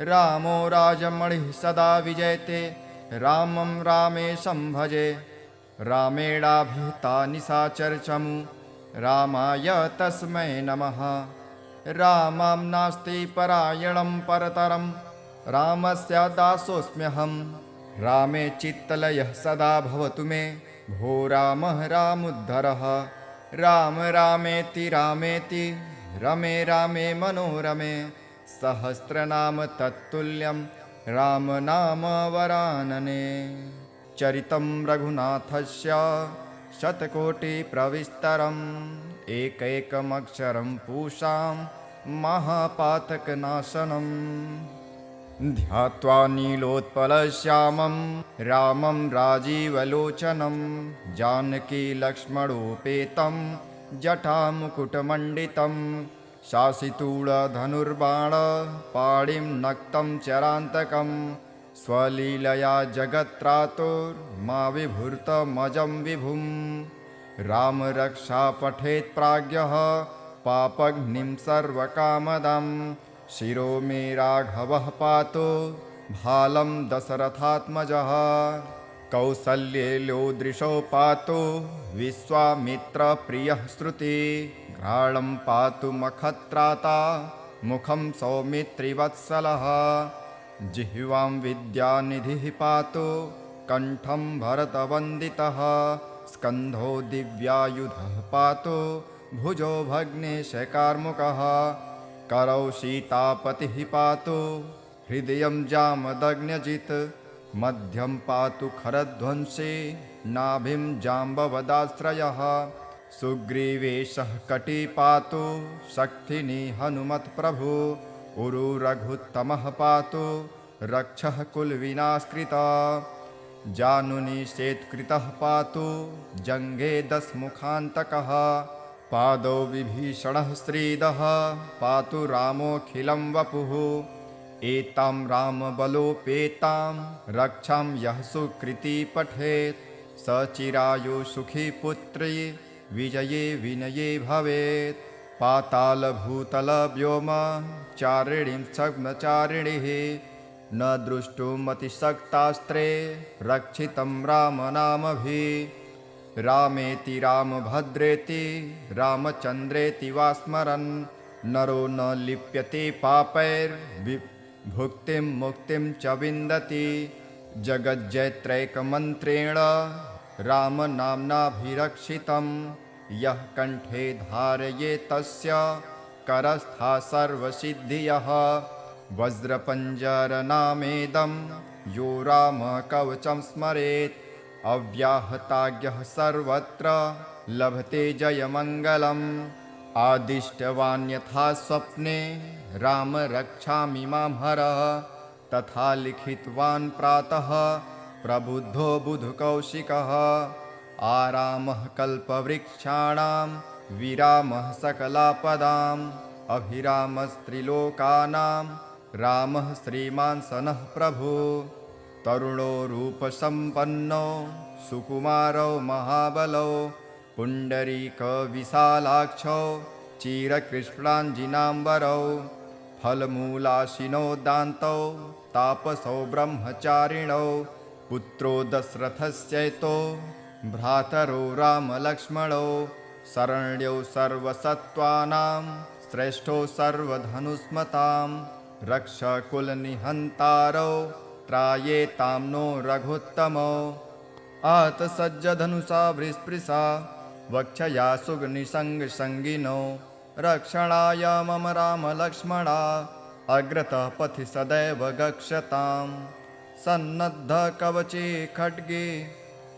रामो राजमणिः सदा विजयते रामं रामेशं भजे रामेणाभिहिता निशाचरचमु रामाय तस्मै नमः रामं नास्ति परायणं परतरं रामस्य दासोऽस्म्यहं रामे चित्तलयः सदा भवतु मे भो रामः रामुद्धरः राम रामेति रामेति रमे रामे मनोरमे सहस्रनाम तत्तुल्यं रामनाम वरानने चरितं रघुनाथस्य शतकोटिप्रविस्तरम् एकैकमक्षरं पूषां महापातकनाशनम् ध्यात्वा नीलोत्पलश्यामं रामं राजीवलोचनं जानकीलक्ष्मणोपेतं जटामुकुटमण्डितं शासितूढधनुर्बाणपाणिं नक्तं चरान्तकं स्वलीलया जगत्त्रातुर्मा विभूर्तमजं विभुं राम रक्षा पठेत् प्राज्ञः पापघ्निं सर्वकामदं शिरो मे राघवः पातु भालं दशरथात्मजः कौसल्येलो दृशो पातु विश्वामित्रप्रियः श्रुति घ्राणं पातु मखत्राता मुखं सौमित्रिवत्सलः जिह्वां विद्यानिधिः पातु कण्ठं भरतवन्दितः स्कन्धो दिव्यायुधः पातु भुजो भग्नेशकार्मुकः करौ सीतापतिः पातु हृदयं जामदग्न्यजित् मध्यं पातु खरध्वंसी नाभिं जाम्बवदाश्रयः सुग्रीवेशः कटी पातु शक्तिनी हनुमत्प्रभु उरु रघुत्तमः पातु रक्षः कुलविनाशकृतः जानुनी शेत्कृतः पातु जङ्घे दशमुखान्तकः पादौ विभीषणः श्रीदः पातु रामोऽखिलं वपुः एतां रामबलोपेतां रक्षां यः सुकृती पठेत् स चिरायु सुखी पुत्री विजये विनये भवेत् पातालभूतलव्योम चारिणीं छद्मचारिणीः न द्रष्टुमतिशक्तास्त्रे रक्षितं रामनामभिः रामेति रामभद्रेति रामचन्द्रेति वा स्मरन् नरो न लिप्यते पापैर्भुक्तिं मुक्तिं च विन्दति जगज्जैत्रैकमन्त्रेण रामनाम्नाभिरक्षितं यः कण्ठे धारये तस्य करस्था सर्वसिद्धियः वज्रपञ्जरनामेदं यो रामकवचं स्मरेत् अव्याहताज्ञः सर्वत्र लभते जयमङ्गलम् आदिष्टवान् यथा स्वप्ने राम रक्षामि मां हरः तथा लिखितवान् प्रातः प्रबुद्धो बुधकौशिकः आरामः कल्पवृक्षाणां विरामः सकलापदाम् अभिरामस्त्रिलोकानां रामः श्रीमान् सनः प्रभु तरुणो रूपसम्पन्नो सुकुमारो महाबलो पुण्डरीकविशालाक्षौ चिरकृष्णाञ्जिनाम्बरौ फलमूलाशिनो दान्तौ तापसौ ब्रह्मचारिणौ पुत्रो दशरथस्यैतो भ्रातरो रामलक्ष्मणौ शरण्यौ सर्वसत्त्वानां श्रेष्ठो सर्वधनुस्मतां रक्षकुलनिहन्तारौ त्रायेतां नो रघुत्तमौ आतसज्जधनुषा वृस्पृशा वक्षया सुगनिसङ्गसङ्गिनौ रक्षणाय मम रामलक्ष्मणा अग्रतः पथि सदैव गच्छताम् सन्नद्धकवचे खड्गे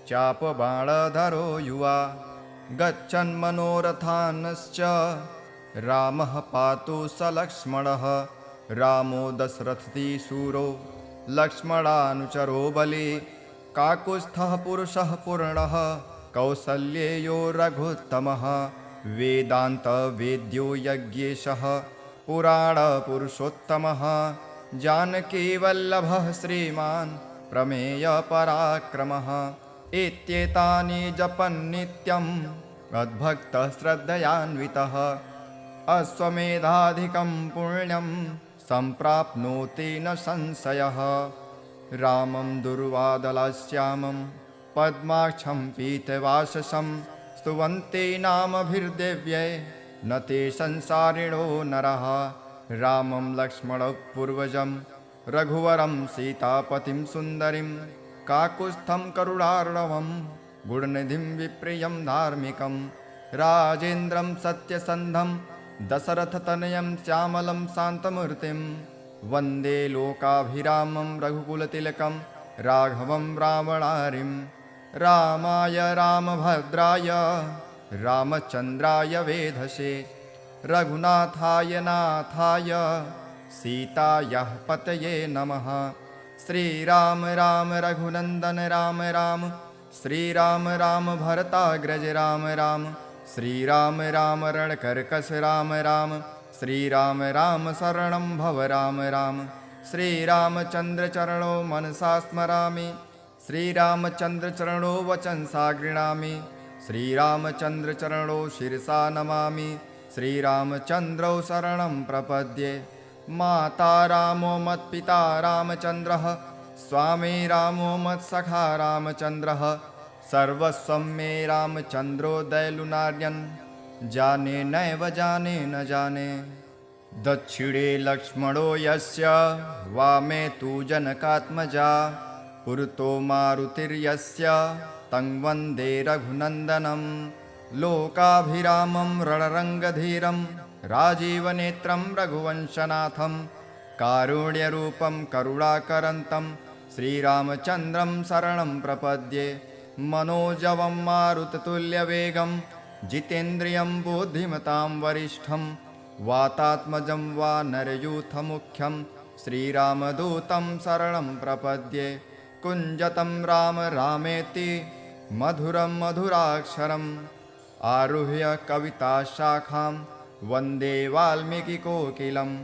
चापबाणधरो युवा गच्छन्मनोरथानश्च रामः पातु स लक्ष्मणः रामो दशरथी शूरो लक्ष्मणानुचरो बली काकुत्स्थः पुरुषः पूर्णः कौसल्येयो रघुत्तमः वेदान्तवेद्यो यज्ञेशः पुराणपुरुषोत्तमः जानकीवल्लभः श्रीमान् प्रमेयपराक्रमः एत्येतानि जपन्नित्यं मद्भक्तः श्रद्धयान्वितः अश्वमेधाधिकं पुण्यं सम्प्राप्नोति न संशयः रामं दुर्वादलश्यामं पद्माक्षं पीतवाससं स्तुवन्ते नामभिर्देव्यै न ते संसारिणो नरः रामं लक्ष्मणपूर्वजं रघुवरं सीतापतिं सुन्दरीं काकुत्स्थं करुणार्णवं गुणनिधिं विप्रियं धार्मिकं राजेन्द्रं सत्यसन्धं दशरथतनयं श्यामलं शान्तमूर्तिं वन्दे लोकाभिरामं रघुकुलतिलकं राघवं रावणारिं रामाय रामभद्राय रामचन्द्राय वेधसे रघुनाथाय नाथाय सीतायाः पतये नमः श्रीराम राम रघुनन्दन राम राम श्रीराम राम भरताग्रज राम राम श्रीराम राम रणकर्कश राम राम श्रीराम राम शरणं भव राम राम श्रीरामचन्द्रचरणो मनसा स्मरामि श्रीरामचन्द्रचरणो वचनसा गृह्णामि श्रीरामचन्द्रचरणो शिरसा नमामि श्रीरामचन्द्रौ शरणं प्रपद्ये माता रामो मत्पिता रामचन्द्रः स्वामी रामो मत्सखा रामचन्द्रः सर्वस्वं मे रामचन्द्रो दयालुनार्यन् जाने नैव जाने न जाने। दक्षिणे लक्ष्मणो यस्य वामे तु जनकात्मजा पुरतो मारुतिर्यस्य तं वन्दे रघुनन्दनं लोकाभिरामं रणरङ्गधीरं राजीवनेत्रं रघुवंशनाथं कारुण्यरूपं करुणाकरन्तं श्रीरामचन्द्रं शरणं प्रपद्ये मनोजवं मारुततुल्यवेगं जितेन्द्रियं बुद्धिमतां वरिष्ठं वातात्मजं वानरयूथमुख्यं श्रीरामदूतं शरणं प्रपद्ये कुञ्जतं राम रामेति मधुरं मधुराक्षरम् आरुह्य कविताशाखां वन्दे वाल्मीकिकोकिलम्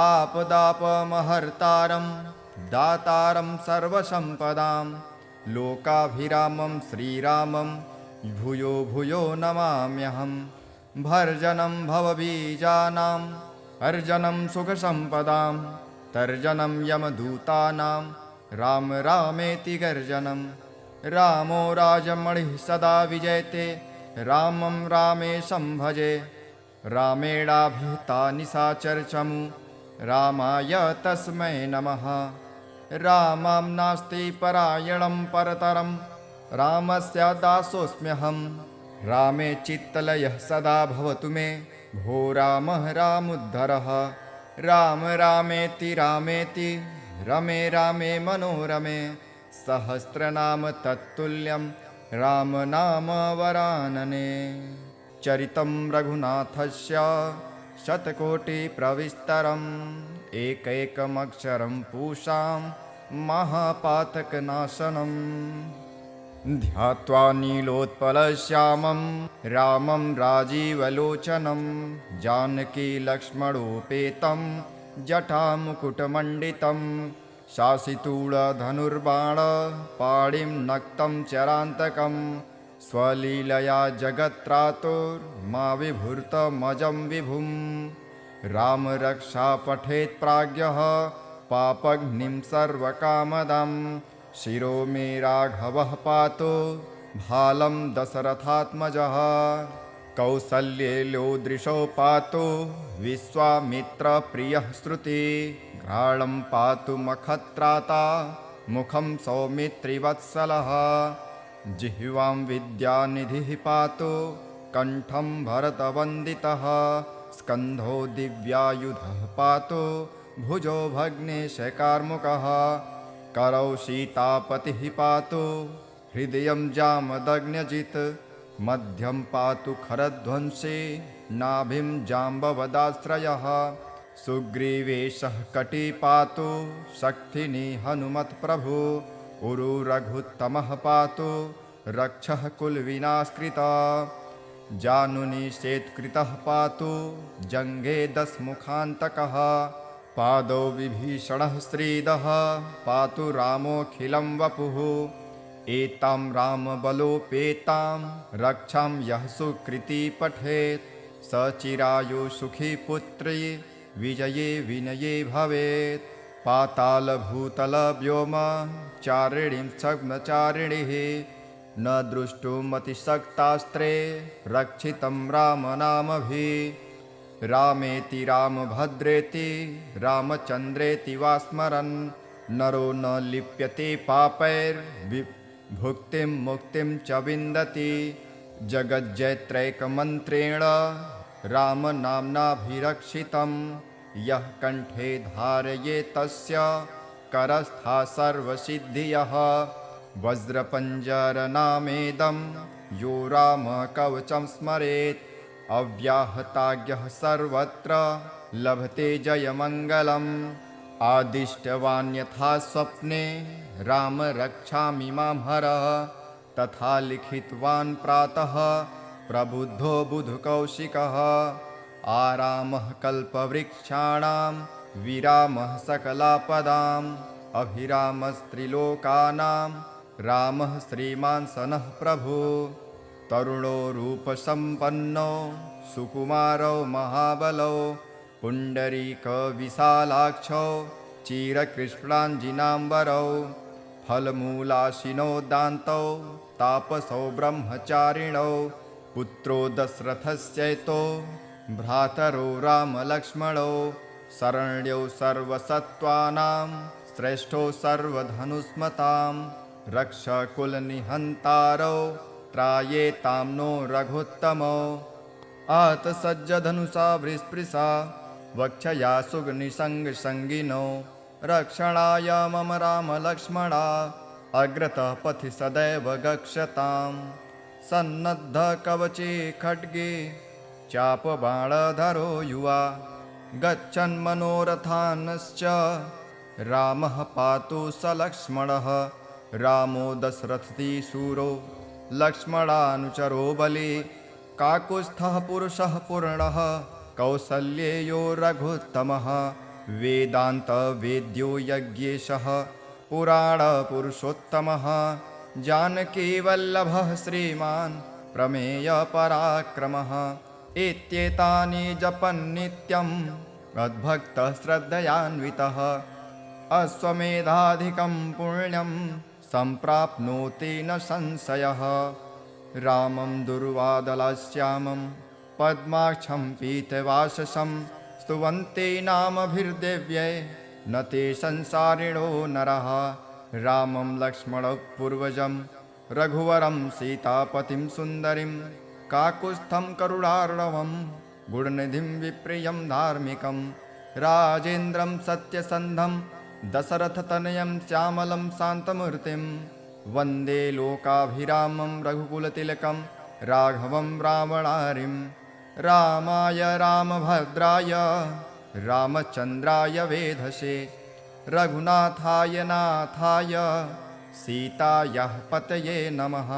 आपदापमहर्तारं दातारं सर्वसम्पदां लोकाभिरामं श्रीरामं भूयो भूयो नमाम्यहम् भर्जनं भवबीजानां अर्जनं सुखसम्पदां तर्जनं यमदूतानां राम रामेति गर्जनं रामो राजमणिः सदा विजयते रामं रामेशं भजे रामेणाभिहिता निशाचरचमु रामाय तस्मै नमः रामं नास्ति परायणं परतरं रामस्य दासोऽस्म्यहम् रामे चित्तलयः सदा भवतु मे भो रामः रामुद्धरः राम रामेति रामेति रमे रामे मनोरमे सहस्रनाम तत्तुल्यं राम नाम वरानने चरितं रघुनाथस्य शतकोटिप्रविस्तरम् एकैकमक्षरं पूषां महापातकनाशनम् ध्यात्वा नीलोत्पलश्यामं रामं राजीवलोचनं जानकीलक्ष्मणोपेतं जटामुकुटमण्डितं शासितूढधनुर्बाणपाणिं नक्तं चरान्तकं स्वलीलया जगत्त्रातुर्मा विभूर्तमजं विभुं रामरक्षा पठेत् प्राज्ञः पापघ्निं सर्वकामदं शिरो मे राघवः पातु भालं दशरथात्मजः कौसल्येलो दृशो पातु विश्वामित्रप्रियः श्रुति घ्राणं पातु मखत्राता मुखं सौमित्रिवत्सलः जिह्वां विद्यानिधिः पातु कण्ठं भरतवन्दितः स्कन्धो दिव्यायुधः पातु भुजो भग्नेशकार्मुकः करौ सीतापतिः पातु हृदयं जामदग्न्यजित् मध्यं पातु खरध्वंसी नाभिं जाम्बवदाश्रयः सुग्रीवेशः कटी पातु शक्तिनी हनुमत्प्रभु उरुरघुत्तमः पातु रक्षः कुलविनाशकृता जानुनी शेत्कृतः पातु जङ्घे दशमुखान्तकः पादौ विभीषणः श्रीदः पातु रामोऽखिलं वपुः एतां रामबलोपेतां रक्षां यः सुकृती पठेत् स चिरायु सुखी पुत्री विजये विनये भवेत् पातालभूतलव्योम चारिणीं छद्मचारिणीः न द्रष्टुमतिशक्तास्त्रे रक्षितं रामनामभिः रामेति रामभद्रेति रामचन्द्रेति वा स्मरन् नरो न लिप्यते पापैर्भुक्तिं मुक्तिं च विन्दति जगज्जैत्रैकमन्त्रेण रामनाम्नाभिरक्षितं यः कण्ठे धारयेत् तस्य करस्था सर्वसिद्धियः वज्रपञ्जरनामेदं यो रामकवचं स्मरेत् अव्याहताज्ञः सर्वत्र लभते जयमङ्गलम् आदिष्टवान् यथा स्वप्ने राम रक्षामि मां हरः तथा लिखितवान् प्रातः प्रबुद्धो बुधकौशिकः आरामः कल्पवृक्षाणां विरामः सकलापदाम् अभिरामस्त्रिलोकानां रामः श्रीमान् सनः प्रभु तरुणो रूपसम्पन्नो सुकुमारो महाबलो पुण्डरीकविशालाक्षो चिरकृष्णाञ्जिनाम्बरौ फलमूलाशिनो दान्तौ तापसौ ब्रह्मचारिणौ पुत्रो दशरथस्यैतो भ्रातरो रामलक्ष्मणौ शरण्यौ सर्वसत्त्वानां श्रेष्ठो सर्वधनुस्मतां रक्षकुलनिहन्तारौ त्रायेतां नो रघुत्तमौ आतसज्जधनुषा वृस्पृशा वक्षया सुगनिसङ्गसङ्गिनौ रक्षणाय मम रामलक्ष्मणा अग्रतः पथि सदैव गच्छताम् सन्नद्धकवचे खड्गे चापबाणधरो युवा गच्छन्मनोरथानश्च रामः पातु स लक्ष्मणः रामो दशरथी शूरो लक्ष्मणानुचरो बले काकुत्स्थः पुरुषः पूर्णः कौसल्येयो रघुत्तमः वेदान्तवेद्यो यज्ञेशः पुराणपुरुषोत्तमः जानकीवल्लभः श्रीमान् प्रमेयपराक्रमः इत्येतानि जपन्नित्यं मद्भक्तः श्रद्धयान्वितः अश्वमेधाधिकं पुण्यं सम्प्राप्नोति न संशयः रामं दुर्वादलाश्यामं पद्माक्षं पीतवाससं स्तुवन्ते नामभिर्देव्यै न ते संसारिणो नरः रामं लक्ष्मणपूर्वजं रघुवरं सीतापतिं सुन्दरीं काकुत्स्थं करुणार्णवं गुणनिधिं विप्रियं धार्मिकं राजेन्द्रं सत्यसन्धं दशरथतनयं श्यामलं शान्तमूर्तिं वन्दे लोकाभिरामं रघुकुलतिलकं राघवं रावणारिं रामाय रामभद्राय रामचन्द्राय वेधसे रघुनाथाय नाथाय सीतायाः पतये नमः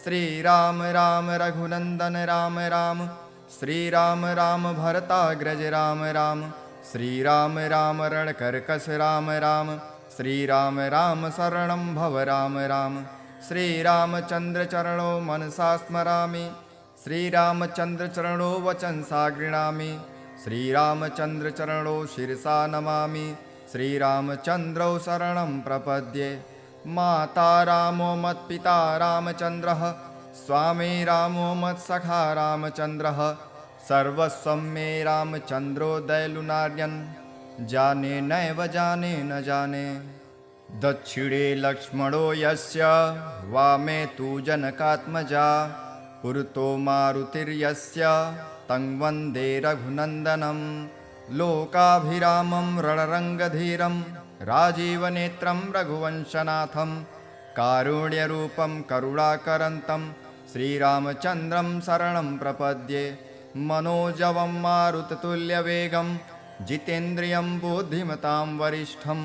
श्रीराम राम रघुनन्दन राम राम श्रीराम राम भरताग्रज राम राम श्रीराम राम रणकर्कश राम राम श्रीराम राम शरणं भव राम राम श्रीरामचन्द्रचरणो मनसा स्मरामि श्रीरामचन्द्रचरणो वचनसा गृह्णामि श्रीरामचन्द्रचरणो शिरसा नमामि श्रीरामचन्द्रौ शरणं प्रपद्ये माता रामो मत्पिता रामचन्द्रः स्वामी रामो मत्सखा रामचन्द्रः सर्वस्वं मे रामचन्द्रो दयालुनार्यन् जाने नैव जाने न जाने दक्षिणे लक्ष्मणो यस्य वामे तु जनकात्मजा पुरतो मारुतिर्यस्य तं वन्दे रघुनन्दनं लोकाभिरामं रणरङ्गधीरं राजीवनेत्रं रघुवंशनाथं कारुण्यरूपं करुणाकरन्तं श्रीरामचन्द्रं शरणं प्रपद्ये मनोजवं मारुततुल्यवेगं जितेन्द्रियं बुद्धिमतां वरिष्ठं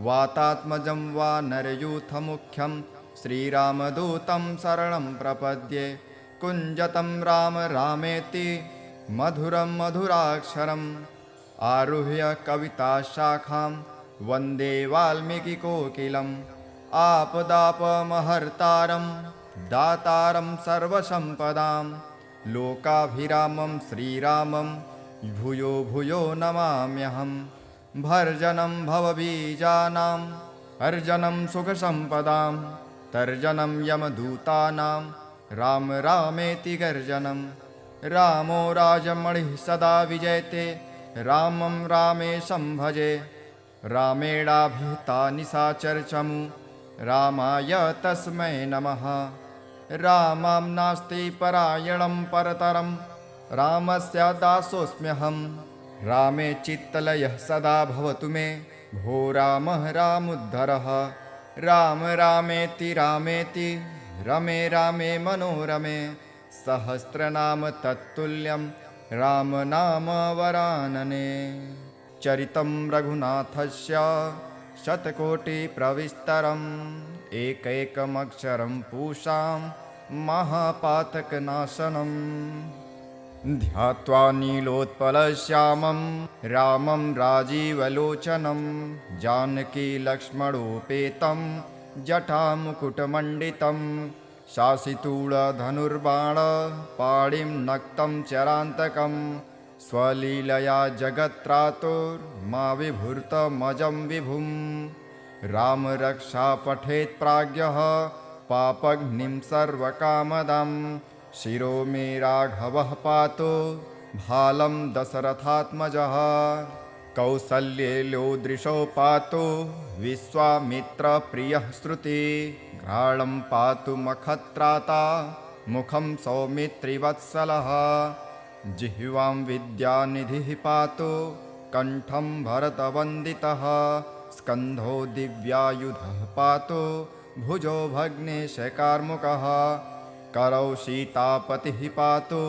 वातात्मजं वानरयूथमुख्यं श्रीरामदूतं शरणं प्रपद्ये कुञ्जतं राम रामेति मधुरं मधुराक्षरम् आरुह्य कविताशाखां वन्दे वाल्मीकिकोकिलम् आपदापमहर्तारं दातारं सर्वसम्पदां लोकाभिरामं श्रीरामं भूयो भूयो नमाम्यहं भर्जनं भवबीजानाम् अर्जनं सुखसम्पदां तर्जनं यमदूतानां राम रामेति गर्जनं रामो राजमणिः सदा विजयते रामं रामेशं भजे रामेणाभिहिता निशाचरचमु रामाय तस्मै नमः रामं नास्ति परायणं परतरं रामस्य दासोऽस्म्यहं रामे चित्तलयः सदा भवतु मे भो रामः रामुद्धरः राम रामेति रामेति रमे रामे मनोरमे सहस्रनाम तत्तुल्यं राम नाम वरानने चरितं रघुनाथस्य शतकोटिप्रविस्तरम् एकैकमक्षरं पूषां महापातकनाशनम् ध्यात्वा नीलोत्पलश्यामं रामं राजीवलोचनं जानकीलक्ष्मणोपेतं जटामुकुटमण्डितं शासितूढधनुर्बाणपाणिं नक्तं चरान्तकं स्वलीलया जगत्त्रातुर्मा विभूर्तमजं विभुं रामरक्षा पठेत् प्राज्ञः पापघ्निं सर्वकामदं शिरो मे राघवः पातु भालं दशरथात्मजः कौसल्येलो दृशो पातु विश्वामित्रप्रियः श्रुति घ्राणं पातु मखत्राता मुखं सौमित्रिवत्सलः जिह्वां विद्यानिधिः पातु कण्ठं भरतवन्दितः स्कन्धो दिव्यायुधः पातु भुजो भग्नेशकार्मुकः करौ सीतापतिः पातु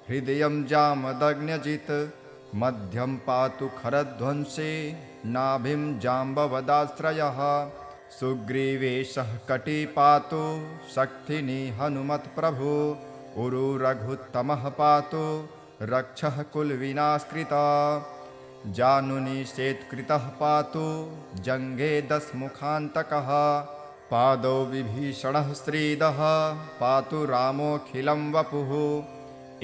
हृदयं जामदग्न्यजित् मध्यं पातु खरध्वंसी नाभिं जाम्बवदाश्रयः सुग्रीवेशः कटी पातु शक्तिनी हनुमत्प्रभु उरु रघुत्तमः पातु रक्षः कुलविनाशकृता जानुनी शेत्कृतः पातु जङ्गे दशमुखान्तकः पादौ विभीषणः श्रीदः पातु रामोऽखिलं वपुः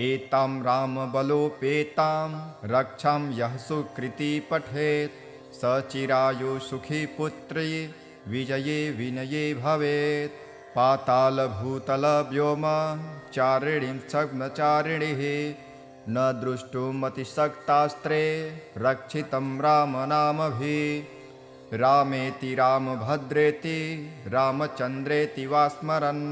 एतां रामबलोपेतां रक्षां यः सुकृती पठेत् स चिरायु सुखी पुत्री विजये विनये भवेत् पातालभूतलव्योम चारिणीं छद्मचारिणीः न द्रष्टुमतिशक्तास्त्रे रक्षितं रामनामभिः रामेति रामभद्रेति रामचन्द्रेति वा स्मरन्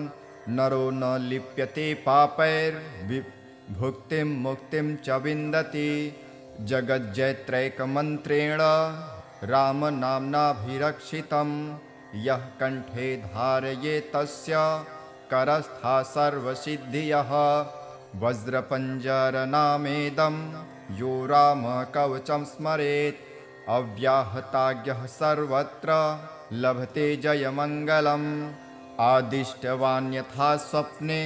नरो न लिप्यते पापैर्भुक्तिं मुक्तिं च विन्दति जगज्जैत्रैकमन्त्रेण रामनाम्नाभिरक्षितं यः कण्ठे धारयेत् तस्य करस्था सर्वसिद्धियः वज्रपञ्जरनामेदं यो रामकवचं स्मरेत् अव्याहताज्ञः सर्वत्र लभते जयमङ्गलम् आदिष्टवान् यथा स्वप्ने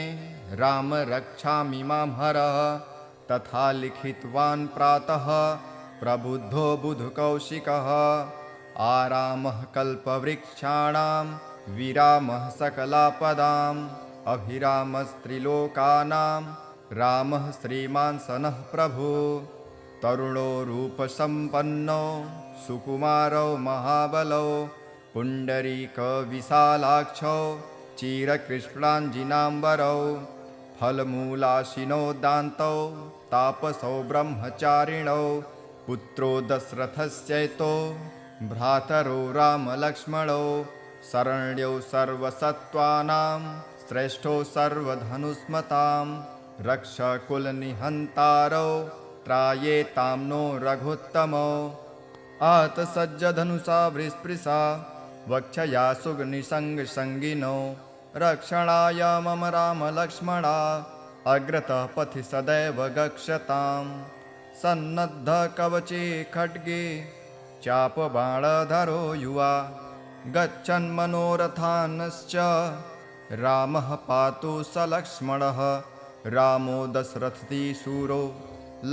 राम रक्षामि मां हरः तथा लिखितवान् प्रातः प्रबुद्धो बुधकौशिकः आरामः कल्पवृक्षाणां विरामः सकलापदाम् अभिरामस्त्रिलोकानां रामः श्रीमान् सनः प्रभु तरुणो रूपसम्पन्नो सुकुमारो महाबलो पुण्डरीकविशालाक्षौ चिरकृष्णाञ्जिनाम्बरौ फलमूलाशिनो दान्तौ तापसौ ब्रह्मचारिणौ पुत्रो दशरथस्यैतो भ्रातरो रामलक्ष्मणौ शरण्यौ सर्वसत्त्वानां श्रेष्ठो सर्वधनुस्मतां रक्षकुलनिहन्तारौ त्रायेतां नो रघुत्तमौ आतसज्जधनुषा वृस्पृशा वक्षया सुगनिसङ्गसङ्गिनौ रक्षणाय मम रामलक्ष्मणा अग्रतः पथि सदैव गच्छतां सन्नद्धकवचे खड्गे चापबाणधरो युवा गच्छन्मनोरथानश्च रामः पातु स लक्ष्मणः रामो दशरथी शूरो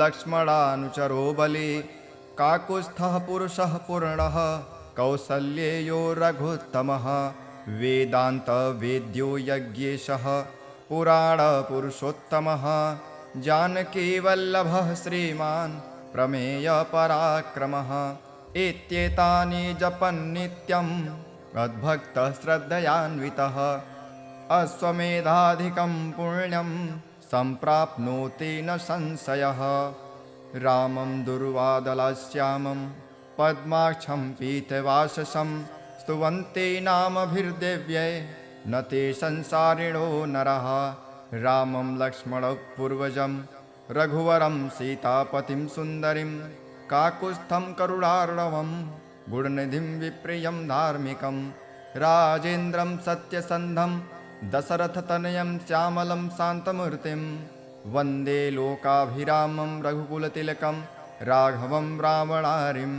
लक्ष्मणानुचरो बली काकुत्स्थः पुरुषः पूर्णः कौसल्येयो रघुत्तमः वेदान्तवेद्यो यज्ञेशः पुराणपुरुषोत्तमः जानकीवल्लभः श्रीमान् प्रमेयपराक्रमः एत्येतानि जपन्नित्यं मद्भक्तः श्रद्धयान्वितः अश्वमेधाधिकं पुण्यं सम्प्राप्नोति न संशयः रामं दुर्वादलश्यामं पद्माक्षं पीतवाससं स्तुवन्ते नामभिर्देव्यै न ते संसारिणो नरः रामं लक्ष्मणं पूर्वजं रघुवरं सीतापतिं सुन्दरीं काकुत्स्थं करुणार्णवं गुणनिधिं विप्रियं धार्मिकं राजेन्द्रं सत्यसन्धं दशरथतनयं श्यामलं शान्तमूर्तिं वन्दे लोकाभिरामं रघुकुलतिलकं राघवं रावणारिं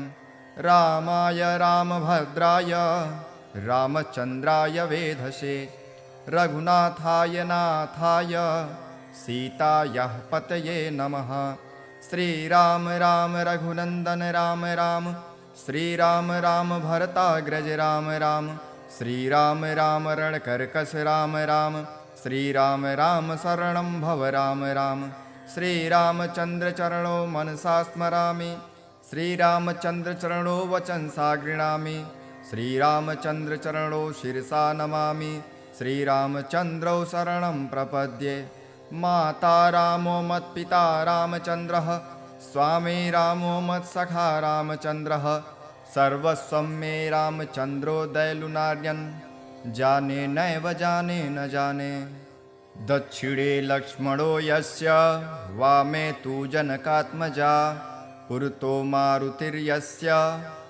रामाय रामभद्राय रामचन्द्राय वेधसे रघुनाथाय नाथाय सीतायाः पतये नमः श्रीराम राम रघुनन्दन राम राम श्रीराम राम भरताग्रज राम राम श्रीराम राम रणकर्कश राम राम श्रीराम राम शरणं भव राम राम श्रीरामचन्द्रचरणो मनसा स्मरामि श्रीरामचन्द्रचरणो वचनसा गृह्णामि श्रीरामचन्द्रचरणो शिरसा नमामि श्रीरामचन्द्रौ शरणं प्रपद्ये माता रामो मत्पिता रामचन्द्रः स्वामी रामो मत्सखा रामचन्द्रः सर्वस्वं मे रामचन्द्रो दयलुनार्यन् जाने नैव जाने न जाने। दक्षिणे लक्ष्मणो यस्य वामे तु जनकात्मजा पुरतो मारुतिर्यस्य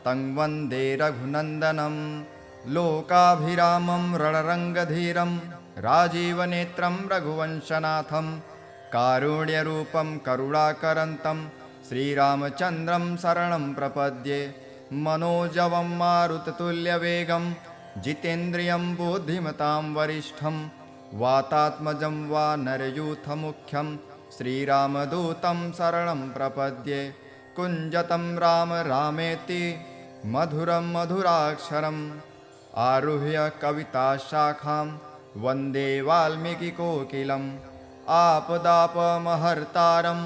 तं वन्दे रघुनन्दनं। लोकाभिरामं रणरङ्गधीरं राजीवनेत्रं रघुवंशनाथं कारुण्यरूपं करुणाकरन्तं श्रीरामचन्द्रं शरणं प्रपद्ये। मनोजवं मारुततुल्यवेगं जितेन्द्रियं बुद्धिमतां वरिष्ठं वातात्मजं वानरयूथमुख्यं श्रीरामदूतं शरणं प्रपद्ये। कुञ्जतं राम रामेति मधुरं मधुराक्षरम् आरुह्य कविताशाखां वन्दे वाल्मीकिकोकिलम्। आपदापमहर्तारं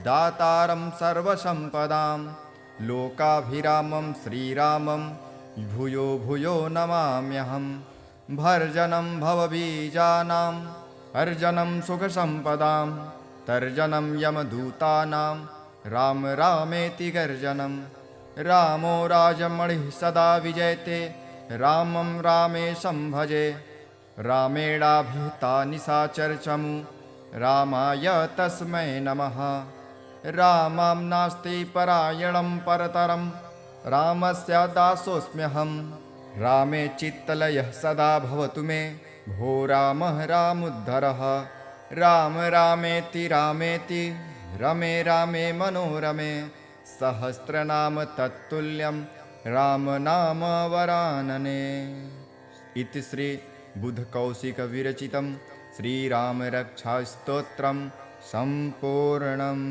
दातारं सर्वसम्पदां लोकाभिरामं श्रीरामं भूयो भूयो नमाम्यहम्। भर्जनं भवबीजानां अर्जनं सुखसम्पदां तर्जनं यमदूतानां राम रामेति गर्जनं। रामो राजमणिः सदा विजयते रामं रामेशं भजे। रामेणाभिहिता निशाचरचमु रामाय तस्मै नमः। रामं नास्ति परायणं परतरं रामस्य दासोऽस्म्यहं। रामे चित्तलयः सदा भवतु मे भो रामः रामुद्धरः। राम रामेति रामेति रमे रामे मनोरमे सहस्रनाम तत्तुल्यं रामनाम वरानने। इति श्री बुधकौशिकविरचितं श्रीरामरक्षास्तोत्रं सम्पूर्णम्।